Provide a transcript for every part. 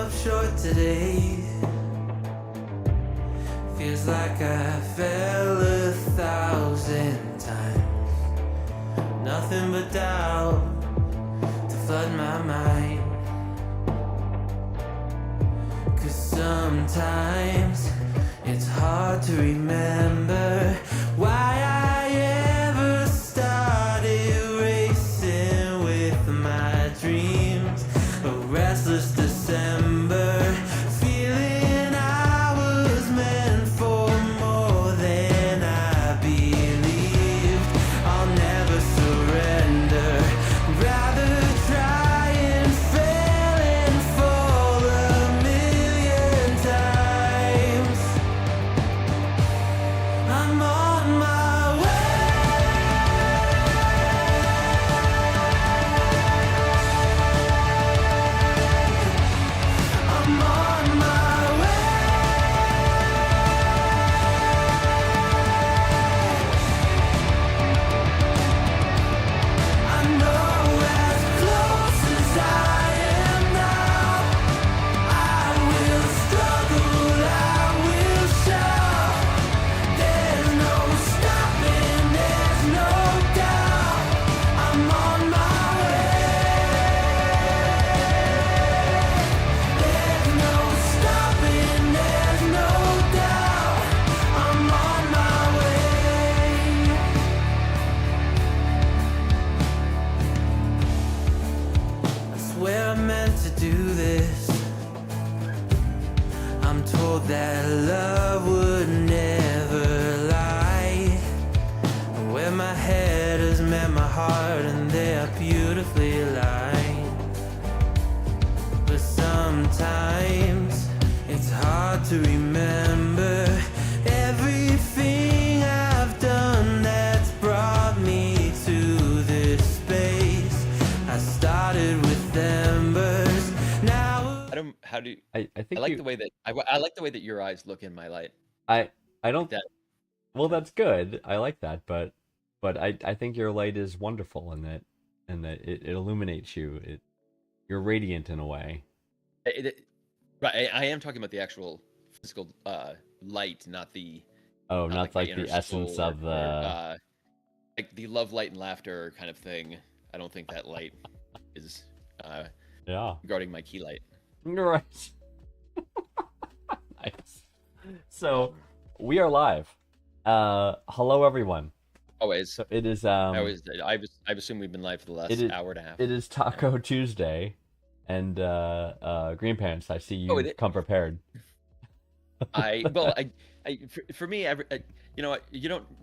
up short today. Feels like I fell 1,000 times. Nothing but doubt to flood my mind. 'Cause sometimes it's hard to remember why I ever started racing with my dreams. A restless December, feeling I was meant for more than I believed. I'll never surrender, rather try and fail and fall 1,000,000 times. I'm on my way. I'm on my way. I know as close as I am now, I will struggle, I will shout. There's no stopping, there's no doubt. I'm on my way. There's no stopping, there's no doubt. I'm on my way. I swear I meant to do this. I'm told that love would never lie. Where my head has met my heart and they are beautifully aligned. But sometimes it's hard to remember everything I've done that's brought me to this space. I started with embers, now I don't. How do you, I I think like you the way that I like the way that your eyes look in my light. I don't That well that's good. I like that, but I think your light is wonderful in that it illuminates you. You're radiant in a way. right. I am talking about the actual physical light, not the Oh, not not my like inner the essence soul of the like the love, light, and laughter kind of thing. I don't think that light is yeah. regarding my key light. Right. Nice. So we are live. Hello everyone. Always. So it is I've assumed we've been live for the last it is hour and a half. it is Taco Tuesday, and Green Pants. I see you come prepared. For me,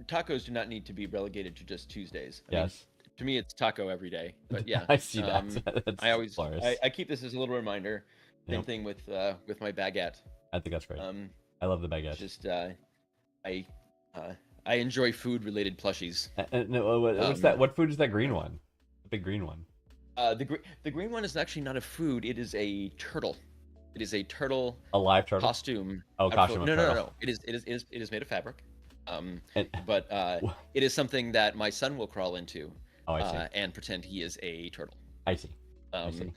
tacos do not need to be relegated to just Tuesdays. I mean, Yes. to me, it's taco every day. But yeah, I see that. That's I always hilarious. I keep this as a little reminder. Same Yep. thing with my baguette. I think that's great. Um, I love the baguette. just I enjoy food related plushies. No, what's that? What food is that green one? The big green one. The green one is actually not a food. It is a turtle. It is a turtle A live turtle. costume. Oh, costume of No, turtle. It is made of fabric. And- But it is something that my son will crawl into. Oh, I see. And pretend he is a turtle. I see. I see.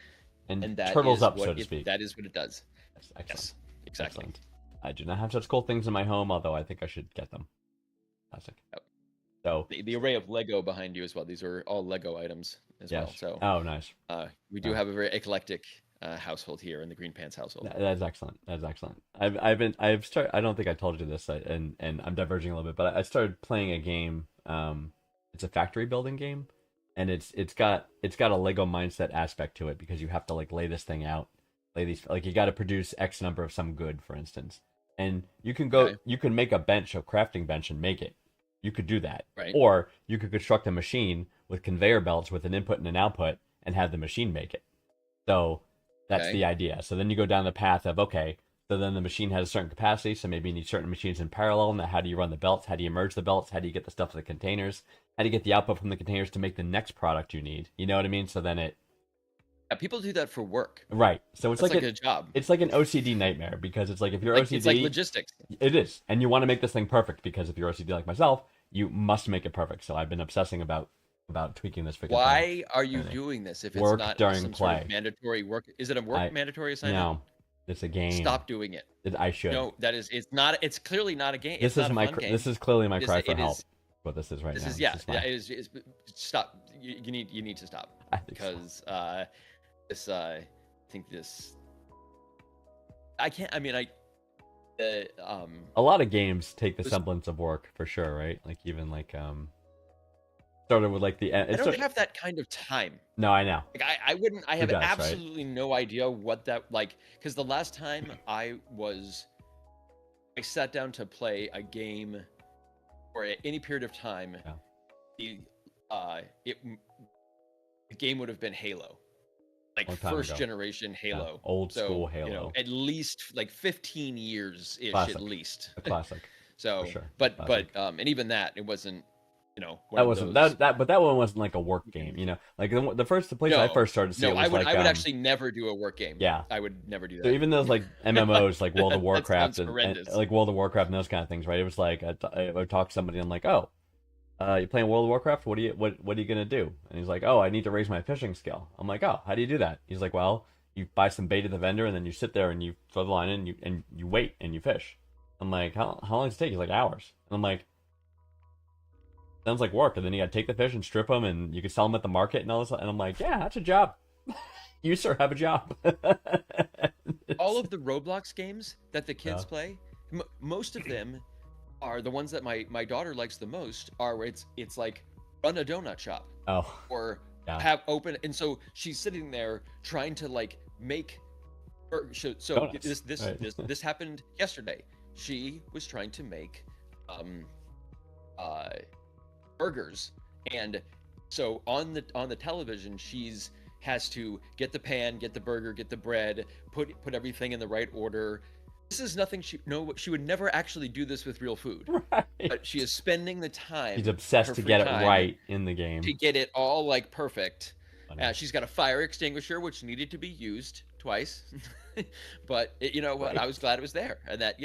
And And that turtles is up, what so to it- speak. That is what it does. Yes, excellent. Yes, exactly. Excellent. I do not have such cool things in my home, although I think I should get them. Classic. Yep. So The array of Lego behind you as well. These are all Lego items as well. yes. So Oh, nice. we do have a very eclectic household here in the Green Pants household. That's excellent. That's excellent. I've started. I don't think I told you this, and I'm diverging a little bit, but I started playing a game. It's a factory building game, and it's got a Lego mindset aspect to it because you have to like lay this thing out, lay these like you got to produce X number of some good, for instance, and you can go Okay. you can make a bench, a crafting bench, and make it. You could do that, Right. or you could construct a machine with conveyor belts with an input and an output, and have the machine make it. So that's Okay. the idea. So then you go down the path of, okay, so then the machine has a certain capacity, so maybe you need certain machines in parallel. Now, how do you run the belts? How do you merge the belts? How do you get the stuff to the containers? How do you get the output from the containers to make the next product you need? You know what I mean? So then Yeah, people do that for work. right. So it's That's like like a job. it's like an OCD nightmare because it's like if you're OCD, It's like logistics. it is, and you want to make this thing perfect because if you're OCD like myself, you must make it perfect. So I've been obsessing about tweaking this freaking thing. Why are you Everything. doing this if it's Work not during some sort play. of mandatory work? Is it a work mandatory assignment? It's a game. Stop doing it. I should. No, that is. It's not. It's clearly not a game. This It's is not my. a fun game. This is clearly my It is- cry for it help. is- What this is right This now. is yeah. This is my- Yeah, it is. Stop. You need to stop I think so. because this. I think this. I can't. I mean, A lot of games take the This- semblance of work for sure, right? Like even like started with like the. I don't have that kind of time. No, I know. Like I wouldn't. I have does, right? absolutely no idea what that like. Because the last time I sat down to play a game, or at any period of time, the game would have been Halo, like Long time first ago. generation Halo, Yeah, old So, school Halo. You know, at least like 15 years ish, Classic. at least. A classic. So, for sure. but Classic. and even that, it wasn't. You know, one That of wasn't those- but that one wasn't like a work game, you know. Like the place I No, first started to see No, it was I would. like I would actually never do a work game. Yeah. I would never do that. So even those like MMOs, like World of That Warcraft sounds and horrendous. like World of Warcraft and those kind of things, right? It was like I would talk to somebody and I'm like, oh, you playing World of Warcraft? What are you gonna do? And he's like, oh, I need to raise my fishing skill. I'm like, oh, how do you do that? He's like, well, you buy some bait at the vendor and then you sit there and you throw the line in and you wait and you fish. I'm like, how long does it take? He's like, hours. And I'm like, sounds like work. And then you gotta take the fish and strip them and you can sell them at the market and all this. And I'm like, yeah, that's a job. You sir have a job. All of the Roblox games that the kids Yeah. play, most of them are the ones that my daughter likes the most. Are where it's like run a donut shop Oh, or yeah. have open, and so she's sitting there trying to like make. So Donuts, this right. this happened yesterday. She was trying to make burgers, and so on the television has to get the pan, get the burger, get the bread, put everything in the right order. This is nothing she would never actually do this with real food. Right. But she is spending the time. He's obsessed her to free get it time right in the game. to get it all like perfect. Funny. She's got a fire extinguisher which needed to be used twice, but you know what? I was glad it was there, and that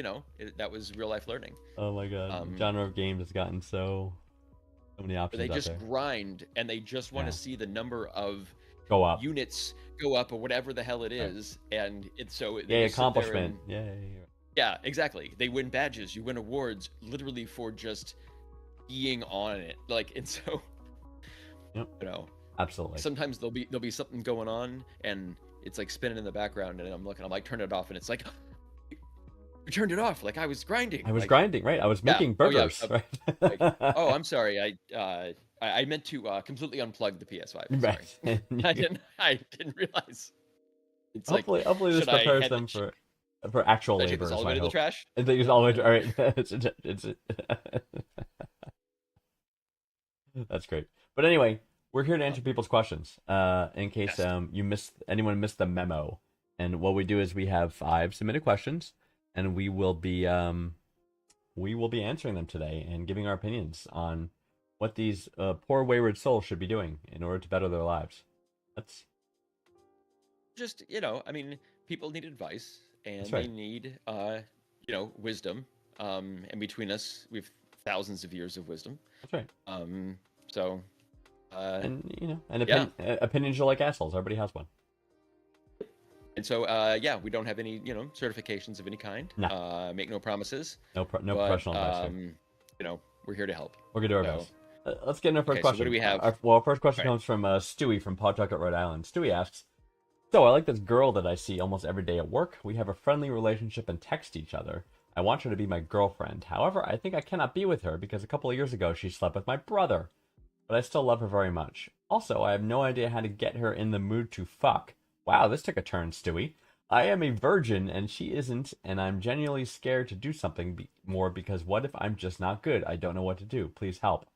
that was real life learning. Oh my god, um, genre of games has gotten so many Where options they out just there. grind and they just want Yeah. to see the number of Go up. units go up or whatever the hell it is, and it's so they Yay, just sit there accomplishment. and- Yay. yeah, exactly. They win badges, you win awards, literally for just being on it. Like, and so, Yep. Absolutely. sometimes there'll be something going on, and it's like spinning in the background, and I'm like, turn it off, and it's like, you turned it off. Like I was grinding. I was like, grinding, right? I was Yeah. making Oh, yeah, burgers, right? Oh, I'm sorry. I meant to completely unplug the PS5. I'm sorry. Right. I didn't realize. It's like, hopefully this should I prepares hand them it- for actual should I take labor. this Is all the my way to the hope. trash? And they use all the way to, all right. That's great. But anyway, we're here to answer people's questions. In case Yes. anyone missed the memo. And what we do is we have 5 submitted questions, and we will be answering them today and giving our opinions on what these poor wayward souls should be doing in order to better their lives. That's Just I mean, people need advice, and That's right. they need wisdom. And between us, we've thousands of years of wisdom. right. So And Yeah. opinions are like assholes. Everybody has one. And so, we don't have any, certifications of any kind. No. Make no promises. No But, professional advice. Here. We're here to help. We're gonna do our so- best. Let's get into our first Okay, so what question. do we have? Our first question Right. comes from Stewie from Pawtucket, Rhode Island. Stewie asks, "So I like this girl that I see almost every day at work. We have a friendly relationship and text each other. I want her to be my girlfriend. However, I think I cannot be with her because a couple of years ago she slept with my brother. But I still love her very much. Also, I have no idea how to get her in the mood to fuck. Wow, this took a turn, Stewie. I am a virgin and she isn't, and I'm genuinely scared to do something more because what if I'm just not good? I don't know what to do. Please help."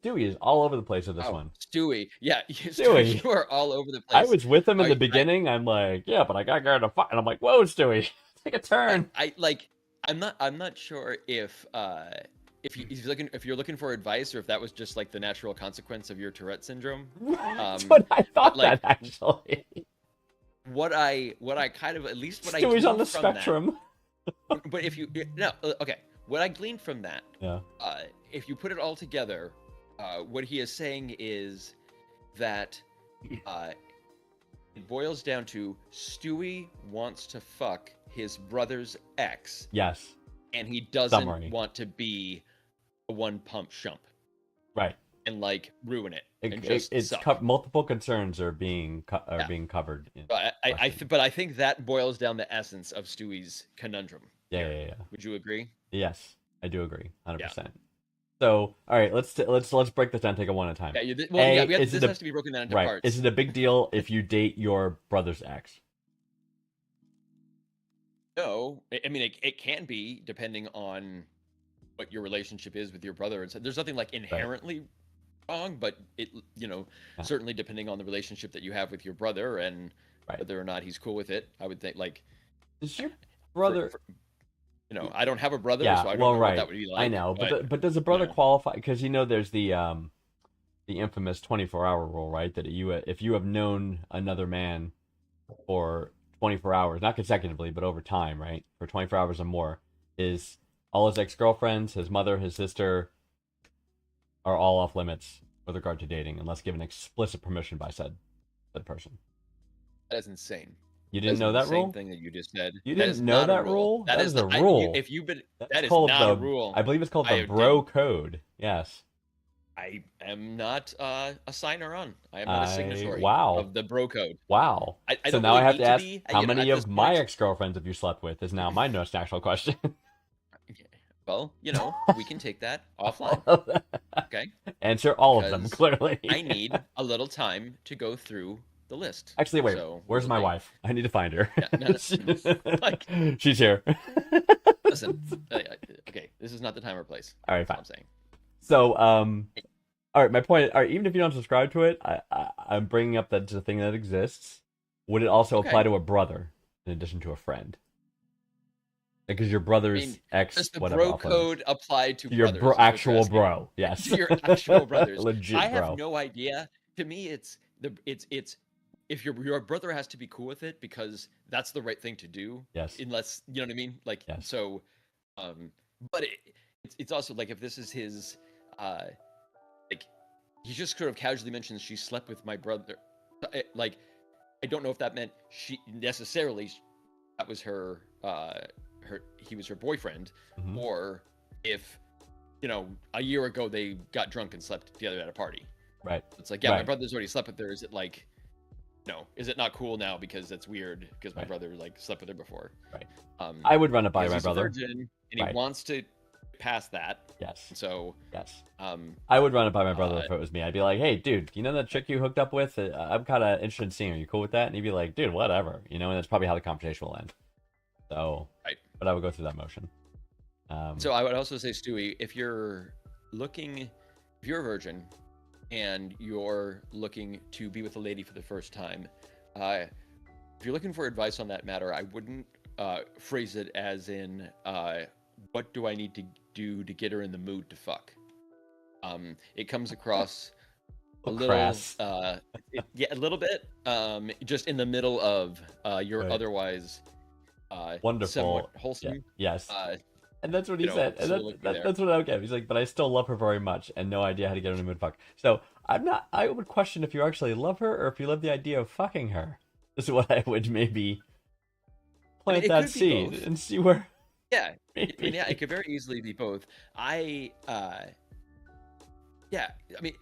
Stewie is all over the place with this one. Stewie. Yeah, Stewie. you are all over the I place. was with him in I- the beginning. I'm like, yeah, but I got her to fuck, and I'm like, whoa, Stewie, take a turn. I'm not sure if you're looking for advice, or if that was just like the natural consequence of your Tourette syndrome. That's what I thought. like- that actually, What I kind of, at least what I Stewie's on the gleaned from that- spectrum. but if you no okay, what I gleaned from that, Yeah, if you put it all together, what he is saying is that it boils down to Stewie wants to fuck his brother's ex, Yes. and he doesn't Summary. want to be a one pump shump Right. and like ruin it and It, just it's suck. multiple concerns are being Yeah. being covered. In But question. but I think that boils down the essence of Stewie's conundrum. Yeah, here. yeah, yeah. Would you agree? Yes, I do agree, 100%. Yeah. So, all right, let's break this down. Take it one at a time. Yeah. Well, A, yeah. We have, is it this a- has to be broken down into Right. parts. Is it a big deal if you date your brother's ex? No, I mean it can be depending on what your relationship is with your brother. And so there's nothing like inherently wrong, but it Yeah. certainly depending on the relationship that you have with your brother and Right. whether or not he's cool with it. I would think like Does your for- brother? for- I don't have a brother, Yeah, so I don't well, know right. what that would be like. I know, but does a brother know. qualify? Because there's the infamous 24-hour rule, right? That if you have known another man for 24 hours, not consecutively, but over time, right, for 24 hours or more, is all his ex-girlfriends, his mother, his sister, are all off limits with regard to dating, unless given explicit permission by said person. That is insane. You didn't know that Same rule? thing that you just said. You That didn't is know not a that rule? That is a not- rule. If you've been, That's that is called not a the- rule. I believe it's called I the Bro Code. Yes. I am not a signer on. I am not a signatory wow. of the bro code. Wow. I So don't now really I have need to ask, be, how many at of this my point. ex-girlfriends have you slept with? Is now my next actual question. Well, we can take that offline. Okay. Answer all of them, Because clearly. I need a little time to go through the list. Actually, wait. So, Where's my like, wife? I need to find her. Yeah, no, like- She's here. Listen. Okay, this is not the time or place. All right, That's what fine. I'm saying. So, all right. My point. All right. Even if you don't subscribe to it, I'm bringing up that it's a thing that exists. Would it also Okay. apply to a brother in addition to a friend? Because your brother's ex, Does the whatever. bro off limits. code apply to Your brothers? is what you're actual asking. bro. Yes. To your actual brothers. Legit I have bro. no idea. To me, it's if your brother has to be cool with it because that's the right thing to do. Yes. Unless you know what I mean. Like Yes. so, but it's also like if this is his, like he just sort of casually mentions she slept with my brother. Like I don't know if that meant she necessarily that was her he was her boyfriend, Mhm. or if a year ago they got drunk and slept together at a party. Right. It's like, yeah, my Right. brother's already slept with her. Is it like, is it not cool now because that's weird because my Right. brother like slept with her before? Right. Um, I would run it by because my he's a brother. virgin and Right. he wants to pass that. Yes. So, Yes. um, I would run it by my brother Uh, if it was me. I'd be like, "Hey, dude, you know that chick you hooked up with? I'm kind of interested in seeing her. You cool with that?" And he'd be like, "Dude, whatever." And that's probably how the conversation will end. So, Right. But I would go through that motion. so I would also say, Stewie, if you're a virgin and you're looking to be with a lady for the first time, if you're looking for advice on that matter, I wouldn't phrase it as in, what do I need to do to get her in the mood to fuck? It comes across a little, crass. yeah, a little bit, just in the middle of your Right. otherwise Wonderful. somewhat Yeah. wholesome. Yes. And that's what he said. And soliloquy there. that's what I get. He's like, "But I still love her very much, and no idea how to get her in the mood to fuck." So I would question if you actually love her or if you love the idea of fucking her. This is what I would maybe plant it that could be seed both. and see where. Yeah, Maybe. yeah, it could very easily be both. Yeah, I mean,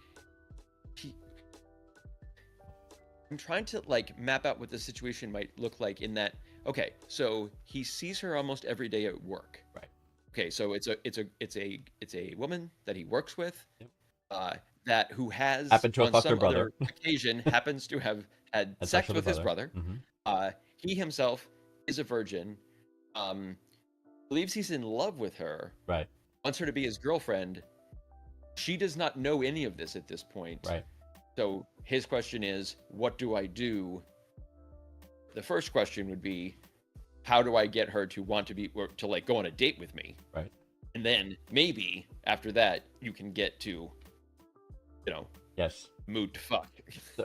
I'm trying to like map out what the situation might look like in that. Okay, so he sees her almost every day at work. Right. Okay, so it's a woman that he works with, Yep. that who has Happened to have on fucked her some brother. other occasion happens to have had That's sex actually with the his brother. Mhm. He himself is a virgin. Believes he's in love with her. Right. Wants her to be his girlfriend. She does not know any of this at this point. Right. So his question is, what do I do? The first question would be, how do I get her to want to be or to like go on a date with me? Right. And then maybe after that you can get to, Yes. mood to fuck.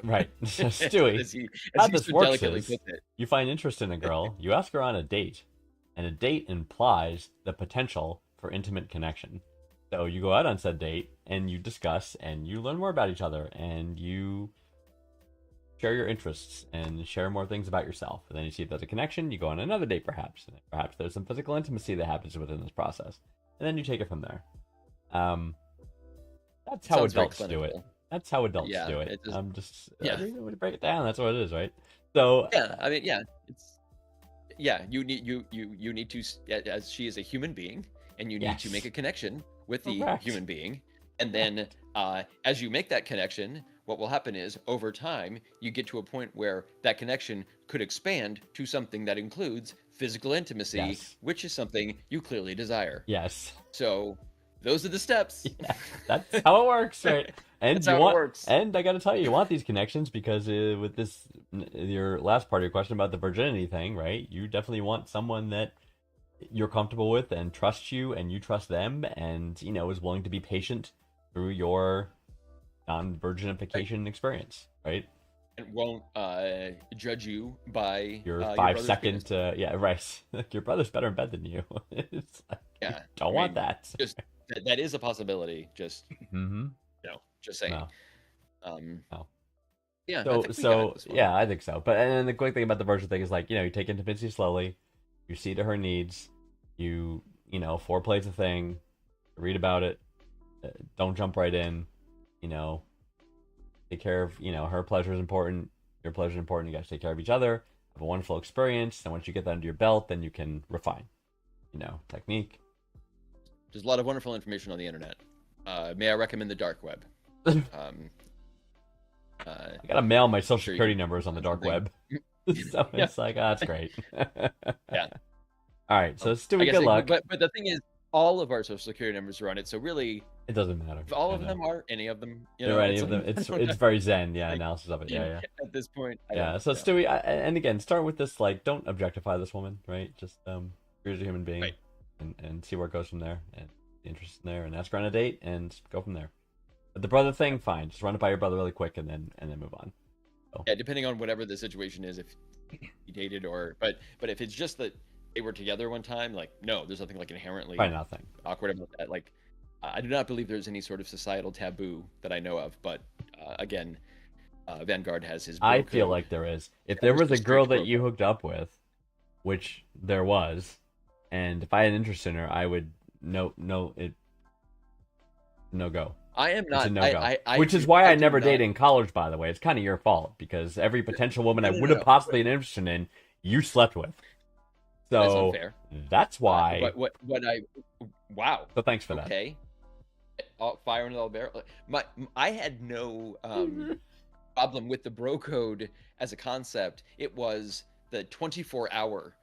Right. Stewie, as he how this so works delicately is puts it. you find interest in a girl, you ask her on a date, and a date implies the potential for intimate connection. So you go out on said date and you discuss and you learn more about each other and you share your interests and share more things about yourself. And then you see if there's a connection, you go on another date perhaps. And perhaps there's some physical intimacy that happens within this process. And then you take it from there. That's how Sounds very adults do it. clinical. That's how adults Yeah, do it. it just- I'm just yeah. I mean, when you break it down, that's what it is, right? So Yeah, I mean, yeah, it's you need to as she is a human being, and you need to make Yes. a connection with the Correct. human being, and then as you make that connection, what will happen is over time you get to a point where that connection could expand to something that includes physical intimacy, Yes. which is something you clearly desire. yes. So those are the steps. Yeah, that's how it works, right? And That's you how it want, works. and I got to tell you want these connections because with this, your last part of your question about the virginity thing, right? You definitely want someone that you're comfortable with and trusts you, and you trust them, and is willing to be patient through your non-virginification experience, right? And won't judge you by Your your 5 brother's second, penis. yeah, right. Like, your brother's better in bed than you. It's like, you Yeah, don't I want mean, that. Just that is a possibility. Just Mm-hmm. just saying. No. Um, yeah. I So, think we got this one. yeah, I think so. But and then the quick thing about the virgin thing is like, you take intimacy slowly, you see to her needs, foreplay's a thing, read about it, don't jump right in, take care of, her pleasure is important, your pleasure is important. You guys take care of each other, have a wonderful experience, and once you get that under your belt, then you can refine, technique. There's a lot of wonderful information on the internet. May I recommend the dark web? Um, I gotta mail my social Sure you security can numbers on the dark something. web. So Yeah. it's like, that's great. Yeah. All right, so I Stewie, guess good luck. But the thing is, all of our social security numbers are on it. So really, It doesn't matter. if all I of know. them are, any of them, They're any it's of them. like- It's I don't it's know. very zen, yeah, Like, analysis of it. Yeah. At this point, I Yeah. don't So know. Stewie, and again, start with this, like, don't objectify this woman, right? Just here's a human being, Right. and see where it goes from there, and the interest in there, and ask her on a date, and go from there. But the brother thing, fine, just run it by your brother really quick, and then move on. Yeah, depending on whatever the situation is, if he dated but if it's just that they were together one time, like, no, there's nothing like inherently Probably nothing. awkward about that. Like, I do not believe there's any sort of societal taboo that I know of. But again, Vanguard has his. I bro feel code. like there is. If Yeah, there there's was a strict girl that bro you code. hooked up with, which there was, and if I had an interest in her, I would no go. I am It's not. a no-go. I Which do- is why I do never not- dated in college, by the way. It's kind of your fault, because every potential woman I No, no, would have no. possibly been interested in, you slept with. That's So unfair. that's why. But what I. Wow. So thanks for that. Okay. Fire into the barrel. I had no problem with the bro code as a concept. It was the 24-hour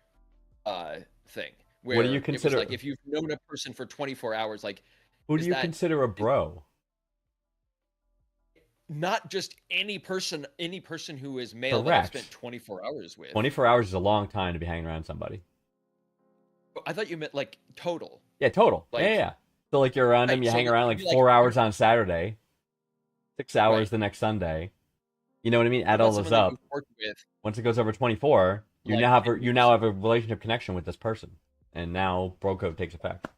thing. Where What do you it was consider- like if you've known a person for 24 hours, like Who is do you that- consider a bro? not just any person who is male that Correct. I've spent 24 hours with. 24 hours is a long time to be hanging around somebody. I thought you meant like total. Yeah, total. Like- Yeah. So like you're around him, Right, you so hang it around would like be like- 4 hours on Saturday, 6 hours Right. the next Sunday. You know what I mean? Add What all about this someone that up. you've worked with? Once it goes over 24, you Like, now have it you now have a relationship connection with this person, and now bro code takes effect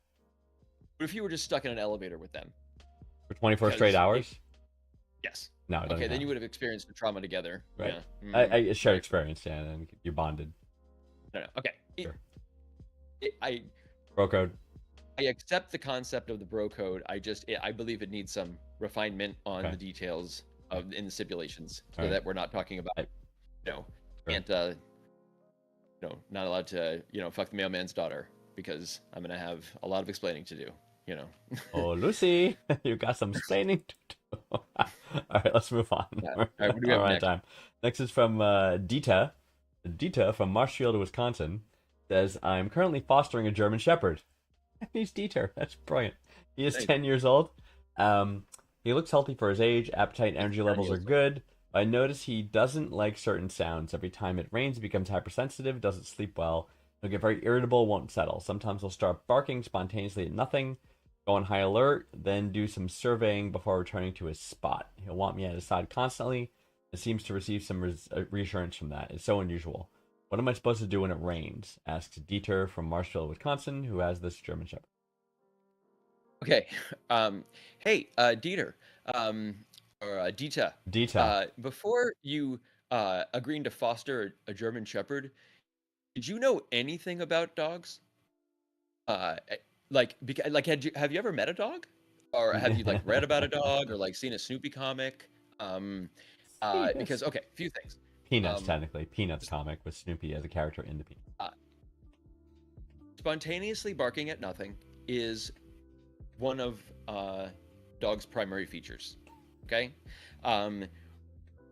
What if you were just stuck in an elevator with them? for 24 straight Because hours. Yes. No, it doesn't Okay, then count. you would have experienced the trauma together. Right. Yeah. Mhm. I shared experience, yeah, and then you're bonded. No. Okay. Sure. I Bro code. accept the concept of the bro code. I believe it needs some refinement on Okay. the details of in the stipulations, so Alright. that we're not talking about, Right. Sure. Sure. can't, not allowed to, fuck the mailman's daughter, because I'm gonna have a lot of explaining to do. Oh, Lucy, you got some explaining to do. All right, let's move on. Yeah. All right, what do we have We're out of next? time. Next is from Dita. Dita from Marshfield, Wisconsin, says, I'm currently fostering a German Shepherd. He's Dieter. That's brilliant. He is Thanks. 10 years old. He looks healthy for his age. Appetite and energy levels are good. I notice he doesn't like certain sounds. Every time it rains, he becomes hypersensitive, doesn't sleep well. He'll get very irritable, won't settle. Sometimes he'll start barking spontaneously at nothing, go on high alert, then do some surveying before returning to his spot. He'll want me at his side constantly. It seems to receive some reassurance from that. It's so unusual. What am I supposed to do when it rains? Asks Dieter from Marshfield, Wisconsin, who has this German Shepherd. Okay. Hey, Dieter, or Dita. Dita. Before you agreeing to foster a German Shepherd, did you know anything about dogs? Like have you ever met a dog, or have you like read about a dog, or like seen a Snoopy comic? Um, because okay, a few things. Peanuts, Um, technically. Peanuts comic with Snoopy as a character in the Peanuts. uh, Spontaneously barking at nothing is one of dog's primary features. Okay, um,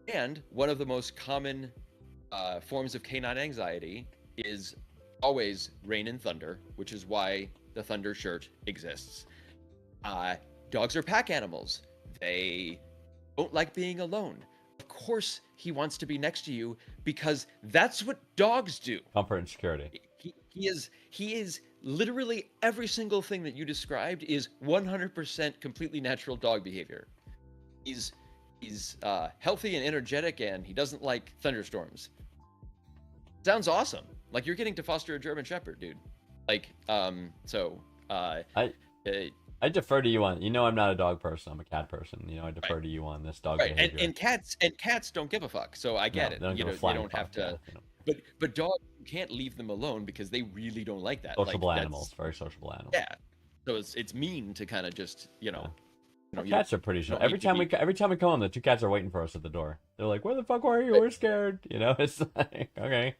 and one of the most common forms of canine anxiety is always rain and thunder, which is why the thunder shirt exists. Uh, Dogs are pack animals. They don't like being alone. Of course, he wants to be next to you because that's what dogs do. Comfort and security. He is literally every single thing that you described is 100% completely natural dog behavior. He's healthy and energetic, and he doesn't like thunderstorms. Sounds awesome. Like you're getting to foster a German Shepherd, dude. Like, I defer to you on. I'm not a dog person. I'm a cat person. I defer right, to you on this dog right, behavior. and cats don't give a fuck. So I get No, it. they don't You give a know, you flying don't have fuck, to. But dogs, you can't leave them alone because they really don't like that. Sociable Like, animals, very sociable animals. Yeah. So it's mean to kind of just Our cats are pretty you sure. don't Every need to time be- every time we come home, the two cats are waiting for us at the door. They're like, "Where the fuck were you? We're scared." It's like, okay.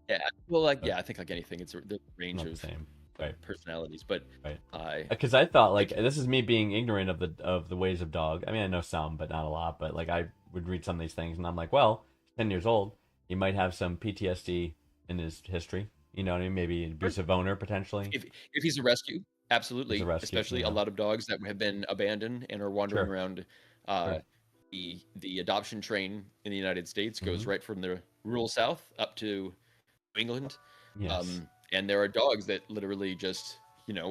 Yeah. Well, like I think like anything, it's the range Not the of same. Right. personalities. But Right. Because I thought like this is me being ignorant of the ways of dog. I mean, I know some, but not a lot. But like I would read some of these things, and I'm like, well, he's 10 years old. He might have some PTSD in his history. You know what I mean? Maybe an abusive owner potentially. if he's a rescue, absolutely. He's a rescue, Especially yeah. a lot of dogs that have been abandoned and are wandering Sure. around. Sure. The adoption train in the United States goes Mm-hmm. right from the rural South up to New England. Yes. And there are dogs that literally just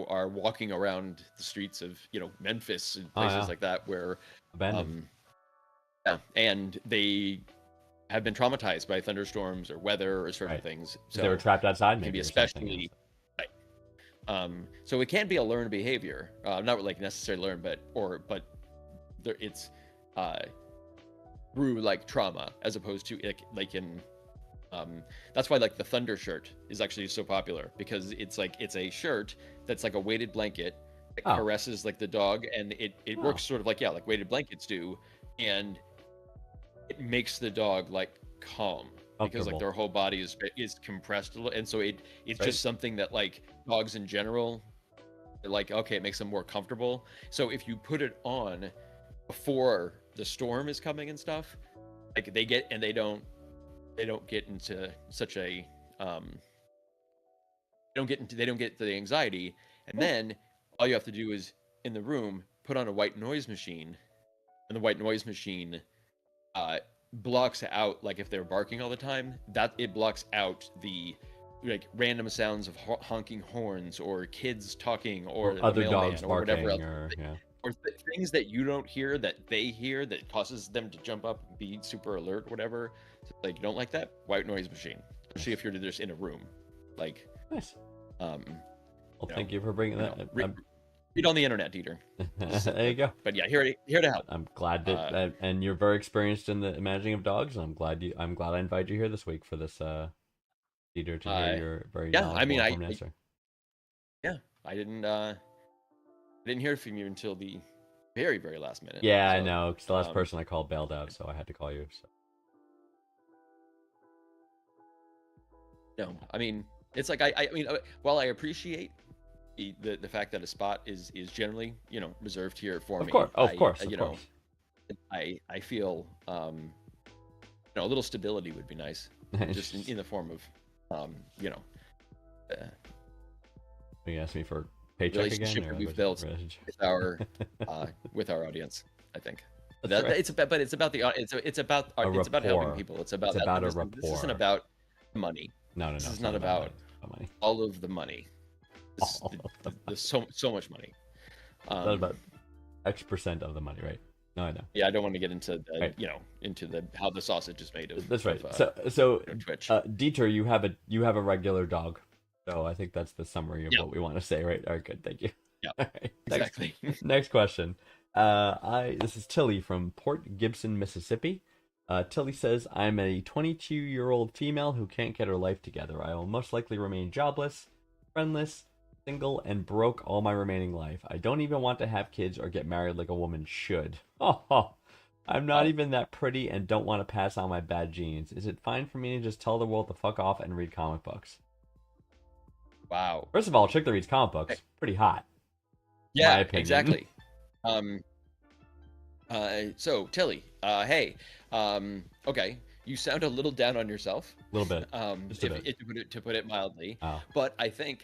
are walking around the streets of Memphis and places yeah. like that where Abandoned. and they have been traumatized by thunderstorms or weather or certain Right. things. So they were trapped outside. It can Maybe be or something. especially right. So it can be a learned behavior, not like necessarily learned, but it's through like trauma as opposed to like in that's why like the thunder shirt is actually so popular because it's a shirt that's like a weighted blanket that Oh. caresses like the dog, and it Oh. works sort of like like weighted blankets do, and it makes the dog like calm because like Comfortable. their whole body is compressed a little, and so it's Right. just something that like dogs in general like, okay, it makes them more comfortable. So if you put it on before the storm is coming and stuff, like they don't get into such a they don't get the anxiety, and then all you have to do is in the room put on a white noise machine, and the white noise machine blocks out, like if they're barking all the time, that it blocks out the like random sounds of honking horns or kids talking or a other mailman dogs or whatever barking else, or or things that you don't hear that they hear that causes them to jump up and be super alert, whatever. So, like, you don't like that? White noise machine, especially if you're just in a room. Like, nice. um, Well, thank you for bringing that. read on the internet, Dieter. There you go. But yeah, here to help. I'm glad that, and you're very experienced in the managing of dogs, and I'm glad I invited you here this week for this, Dieter, to hear your very I mean, knowledgeable answer. I didn't hear from you until the very, very last minute. Yeah, so, I know. Because the last person I called bailed out, so I had to call you. So. No, I mean, it's like I mean, while I appreciate the fact that a spot is generally reserved here for me. Of course. I feel a little stability would be nice, just in the form of you asked me for paycheck relationship again, that or we've built with our audience. I think That's right. it's about helping people. It's about a rapport. This isn't about money. No. This is it's not about money. all of the money. There's so much money. It's not about X% of the money, right? No, I know. Yeah, I don't want to get into the Right. into the how the sausage is made of. That's right. Of, So Twitch. Dieter, you have a regular dog. So I think that's the summary of what we want to say, right? All right, good. Thank you. Yeah, All right, exactly. Next question. This is Tilly from Port Gibson, Mississippi. Tilly says, I'm a 22-year-old female who can't get her life together. I will most likely remain jobless, friendless, single, and broke all my remaining life. I don't even want to have kids or get married like a woman should. Oh, I'm not even that pretty and don't want to pass on my bad genes. Is it fine for me to just tell the world to fuck off and read comic books? Wow. First of all, a chick that reads comic books, pretty hot. In my Yeah, opinion. exactly. So Tilly, hey, okay, you sound a little down on yourself. A little bit. Just a bit. To put it mildly. Oh. But I think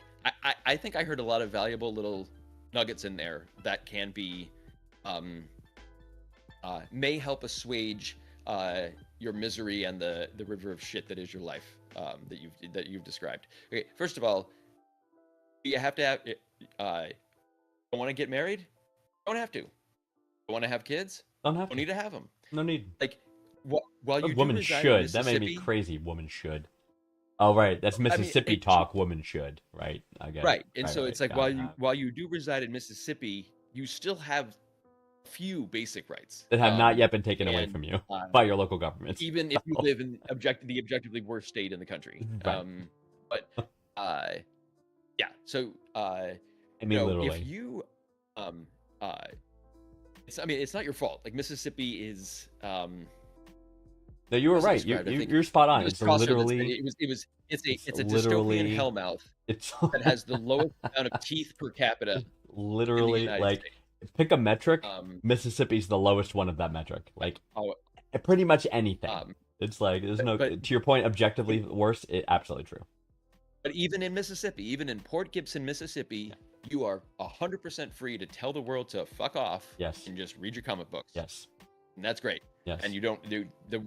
I think I heard a lot of valuable little nuggets in there that can be may help assuage your misery and the river of shit that is your life that you've described. Okay, first of all, you have to have don't want to get married? Don't have to. Don't want to have kids? Don't have Don't to. need to have them. No need. Like while A you woman do reside in should. That made me Mississippi- crazy. Woman should. Oh, right. That's Mississippi it- talk. Woman should. Right. I get it. Right. And Right, so right. it's like Got it. while you do reside in Mississippi, you still have a few basic rights that have not yet been taken away and, from you uh, by your local governments. even if you live in the objectively worst state in the country. Right. But yeah. So I mean, literally. if you it's not your fault. Like Mississippi is No, you were As I right. described, I think You're spot on. it was It's Chaucer that said literally. it's a literally- dystopian hellmouth It's that has the lowest amount of teeth per capita literally United like States. pick a metric. um Mississippi's the lowest one of that metric. Like oh, pretty much anything. It's like there's no. but- To your point, objectively worse. It absolutely true. but even in Mississippi, even in Port Gibson, Mississippi, you are 100% free to tell the world to fuck off Yes. and just read your comic books. Yes. And that's great. Yes. And you don't do the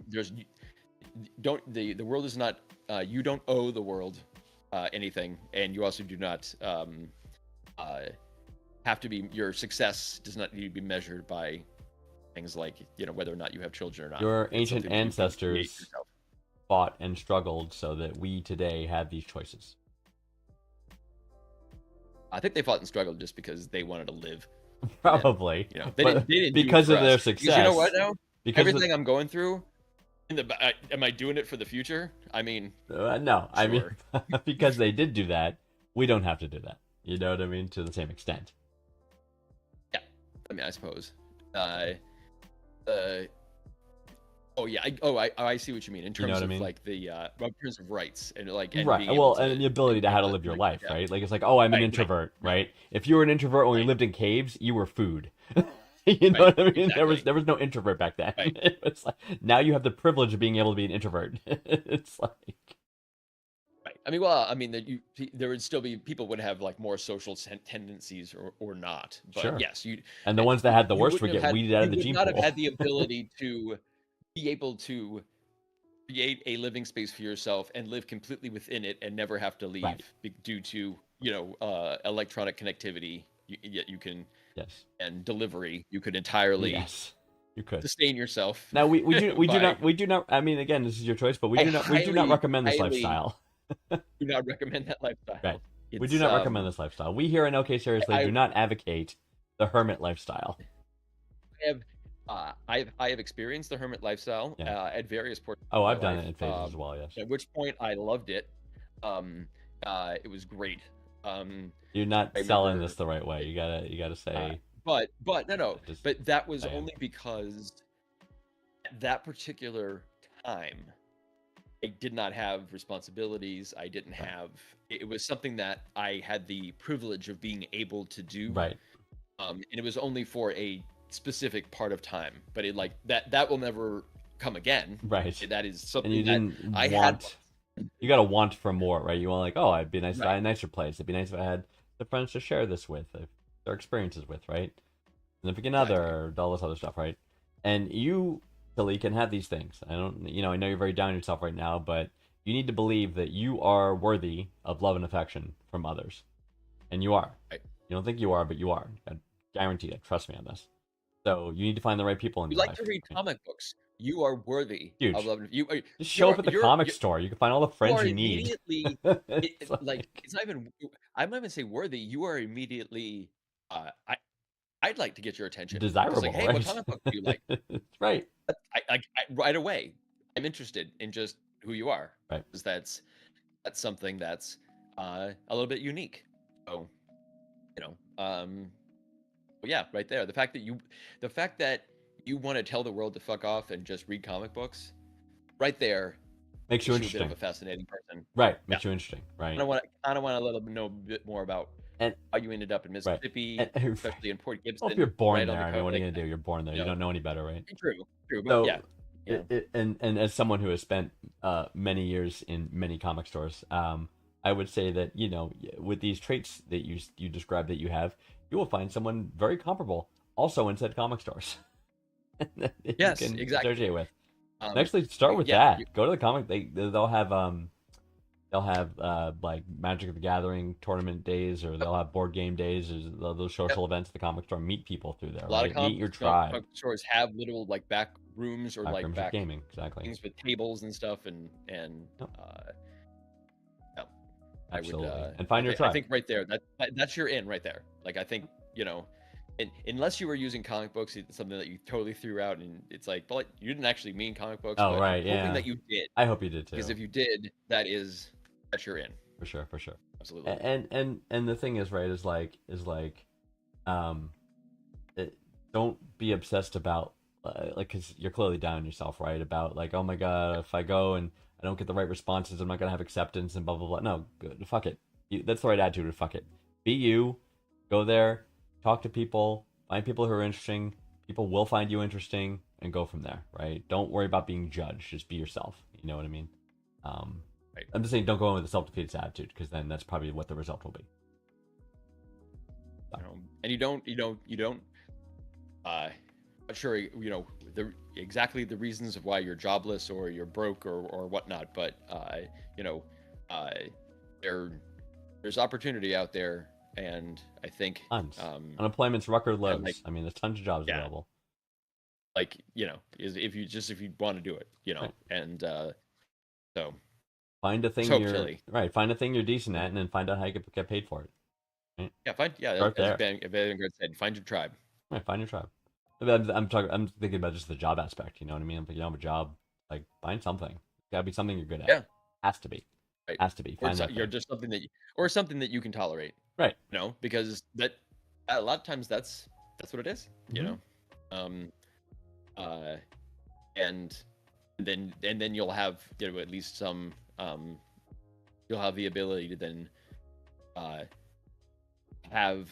world is not you don't owe the world anything, and you also do not have to be, your success does not need to be measured by things like whether or not you have children or not. Your It's ancient something that you can create ancestors yourself. fought and struggled so that we today have these choices. I think they fought and struggled just because they wanted to live. Probably. They But didn't do it because for of their us. success. Because you know what now? Because of- Everything I'm going through, am I doing it for the future? I mean, no, I mean, Sure. because they did do that, we don't have to do that. You know what I mean? To the same extent. I suppose. Oh yeah. I see what you mean in terms know what I of mean? like the in terms of rights and like and Right. being able Well, to- and the ability to how to live your life, yeah. right? Like it's like, oh, I'm an Right, introvert, right. right? If you were an introvert when you Right. lived in caves, you were food. You know Right, what I mean? There was exactly. no introvert back then. Right. It's like now you have the privilege of being able to be an introvert. It's like Right. I mean, well, there would still be people would have like more social tendencies or not. But Sure. yes, you and the ones that had the you worst would wouldn't get have had- weeded out of the you gene would not pool. have had the ability to be able to create a living space for yourself and live completely within it and never have to leave Right. due to electronic connectivity. Yet you can Yes. and delivery. You could entirely Yes. You could. sustain yourself. Now we by- do not. I mean, again, this is your choice, but we I do not highly- recommend this highly- lifestyle. do not recommend that lifestyle. Right. We It's, do not recommend this lifestyle. We here in OK Seriously I- do not advocate the hermit lifestyle. I have experienced the hermit lifestyle Yeah. at various points. Oh, my I've done life, it in phases as well. Yes. At which point I loved it. It was great. You're not I selling remember- this the right way. You gotta say. But no. Just But that was saying. only because at that particular time I did not have responsibilities. I didn't have. It was something that I had the privilege of being able to do. Right. And it was only for a specific part of time. But it like that will never come again. Right. That is something And you that didn't I want. had. You gotta want for more, right? You want like, oh, it'd be nice if I Right. had a nicer place. It'd be nice if I had the friends to share this with, their experiences with, right? Significant other, all this other stuff, right? And you, Tilly, can have these things. I know you're very down on yourself right now, but you need to believe that you are worthy of love and affection from others, and you are. Right. You don't think you are, but you are. I guarantee it. Trust me on this. So you need to find the right people in You your like life. to read comic books. You are worthy Huge. of love. You Just show up at the comic you're- store. You can find all the friends are you need. immediately It's like it's not even. I might even say worthy. You are immediately. I'd like to get your attention. It's desirable, like, hey, right? what comic book do you like? Right. I right away, I'm interested in just who you are. Right. Because that's something that's a little bit unique. So, you know, but yeah, right there. The fact that you want to tell the world to fuck off and just read comic books, right there, Makes you makes you a bit interesting. of a fascinating person. Right. Makes you interesting. Right. I don't want to let them know a bit more about And how you ended up in Mississippi, and especially in Port Gibson. well, if you're born right there, on the I mean, what are coast, you gonna do? You're born there. You know. don't know any better, right? True, but So, yeah. and as someone who has spent many years in many comic stores, I would say that, you know, with these traits that you described that you have, you will find someone very comparable also in said comic stores. that Yes, you can exactly. associate with. And actually, start with yeah, that. Go to the comic. They'll have like Magic the Gathering tournament days, or they'll have board game days, or those social events at the comic store. Meet people through there. A lot Right? of Meet your tribe. comic stores have little like back rooms or like Rooms of back gaming, exactly. things with tables and stuff, and Yep. yeah, Absolutely. I would, and find your tribe. I think right there, that's your in right there. Like I think, you know, unless you were using comic books, it's something that you totally threw out, and it's like, but you didn't actually mean comic books. Oh, but right, I'm yeah. hoping that you did, I hope you did too. because if you did, that's your in. For sure. Absolutely. And the thing is, right, is like don't be obsessed about like, because you're clearly down on yourself, right, about like, oh my god, if I go and I don't get the right responses, I'm not gonna have acceptance and blah blah blah. No, good, fuck it. That's the right attitude. To fuck it. Be you. Go there. Talk to people. Find people who are interesting. People will find you interesting, and go from there. Right. Don't worry about being judged. Just be yourself. You know what I mean? Right. I'm just saying, don't go in with a self-defeatist attitude, because then that's probably what the result will be. And you don't not sure, you know, exactly the reasons of why you're jobless or you're broke or whatnot, but you know, there's opportunity out there, and I think Tons. Unemployment's record lows. like, I mean, there's tons of jobs yeah. available. Like, you know, if you want to do it, you know, Right. and so Find a thing hope, you're Philly. right. Find a thing you're decent at, and then find out how you can get paid for it. Start there. As Vanguard said, find your tribe. Right, find your tribe. I'm thinking about just the job aspect. You know what I mean? Like, you don't have a job, like, find something. It's gotta be something you're good at. Yeah. Has to be. Right. Has to be. Or Find that you're thing. just something that you can tolerate. Right. You know, because that a lot of times that's what it is. You Mhm. know, and then you'll have, you know, at least some you'll have the ability to then have,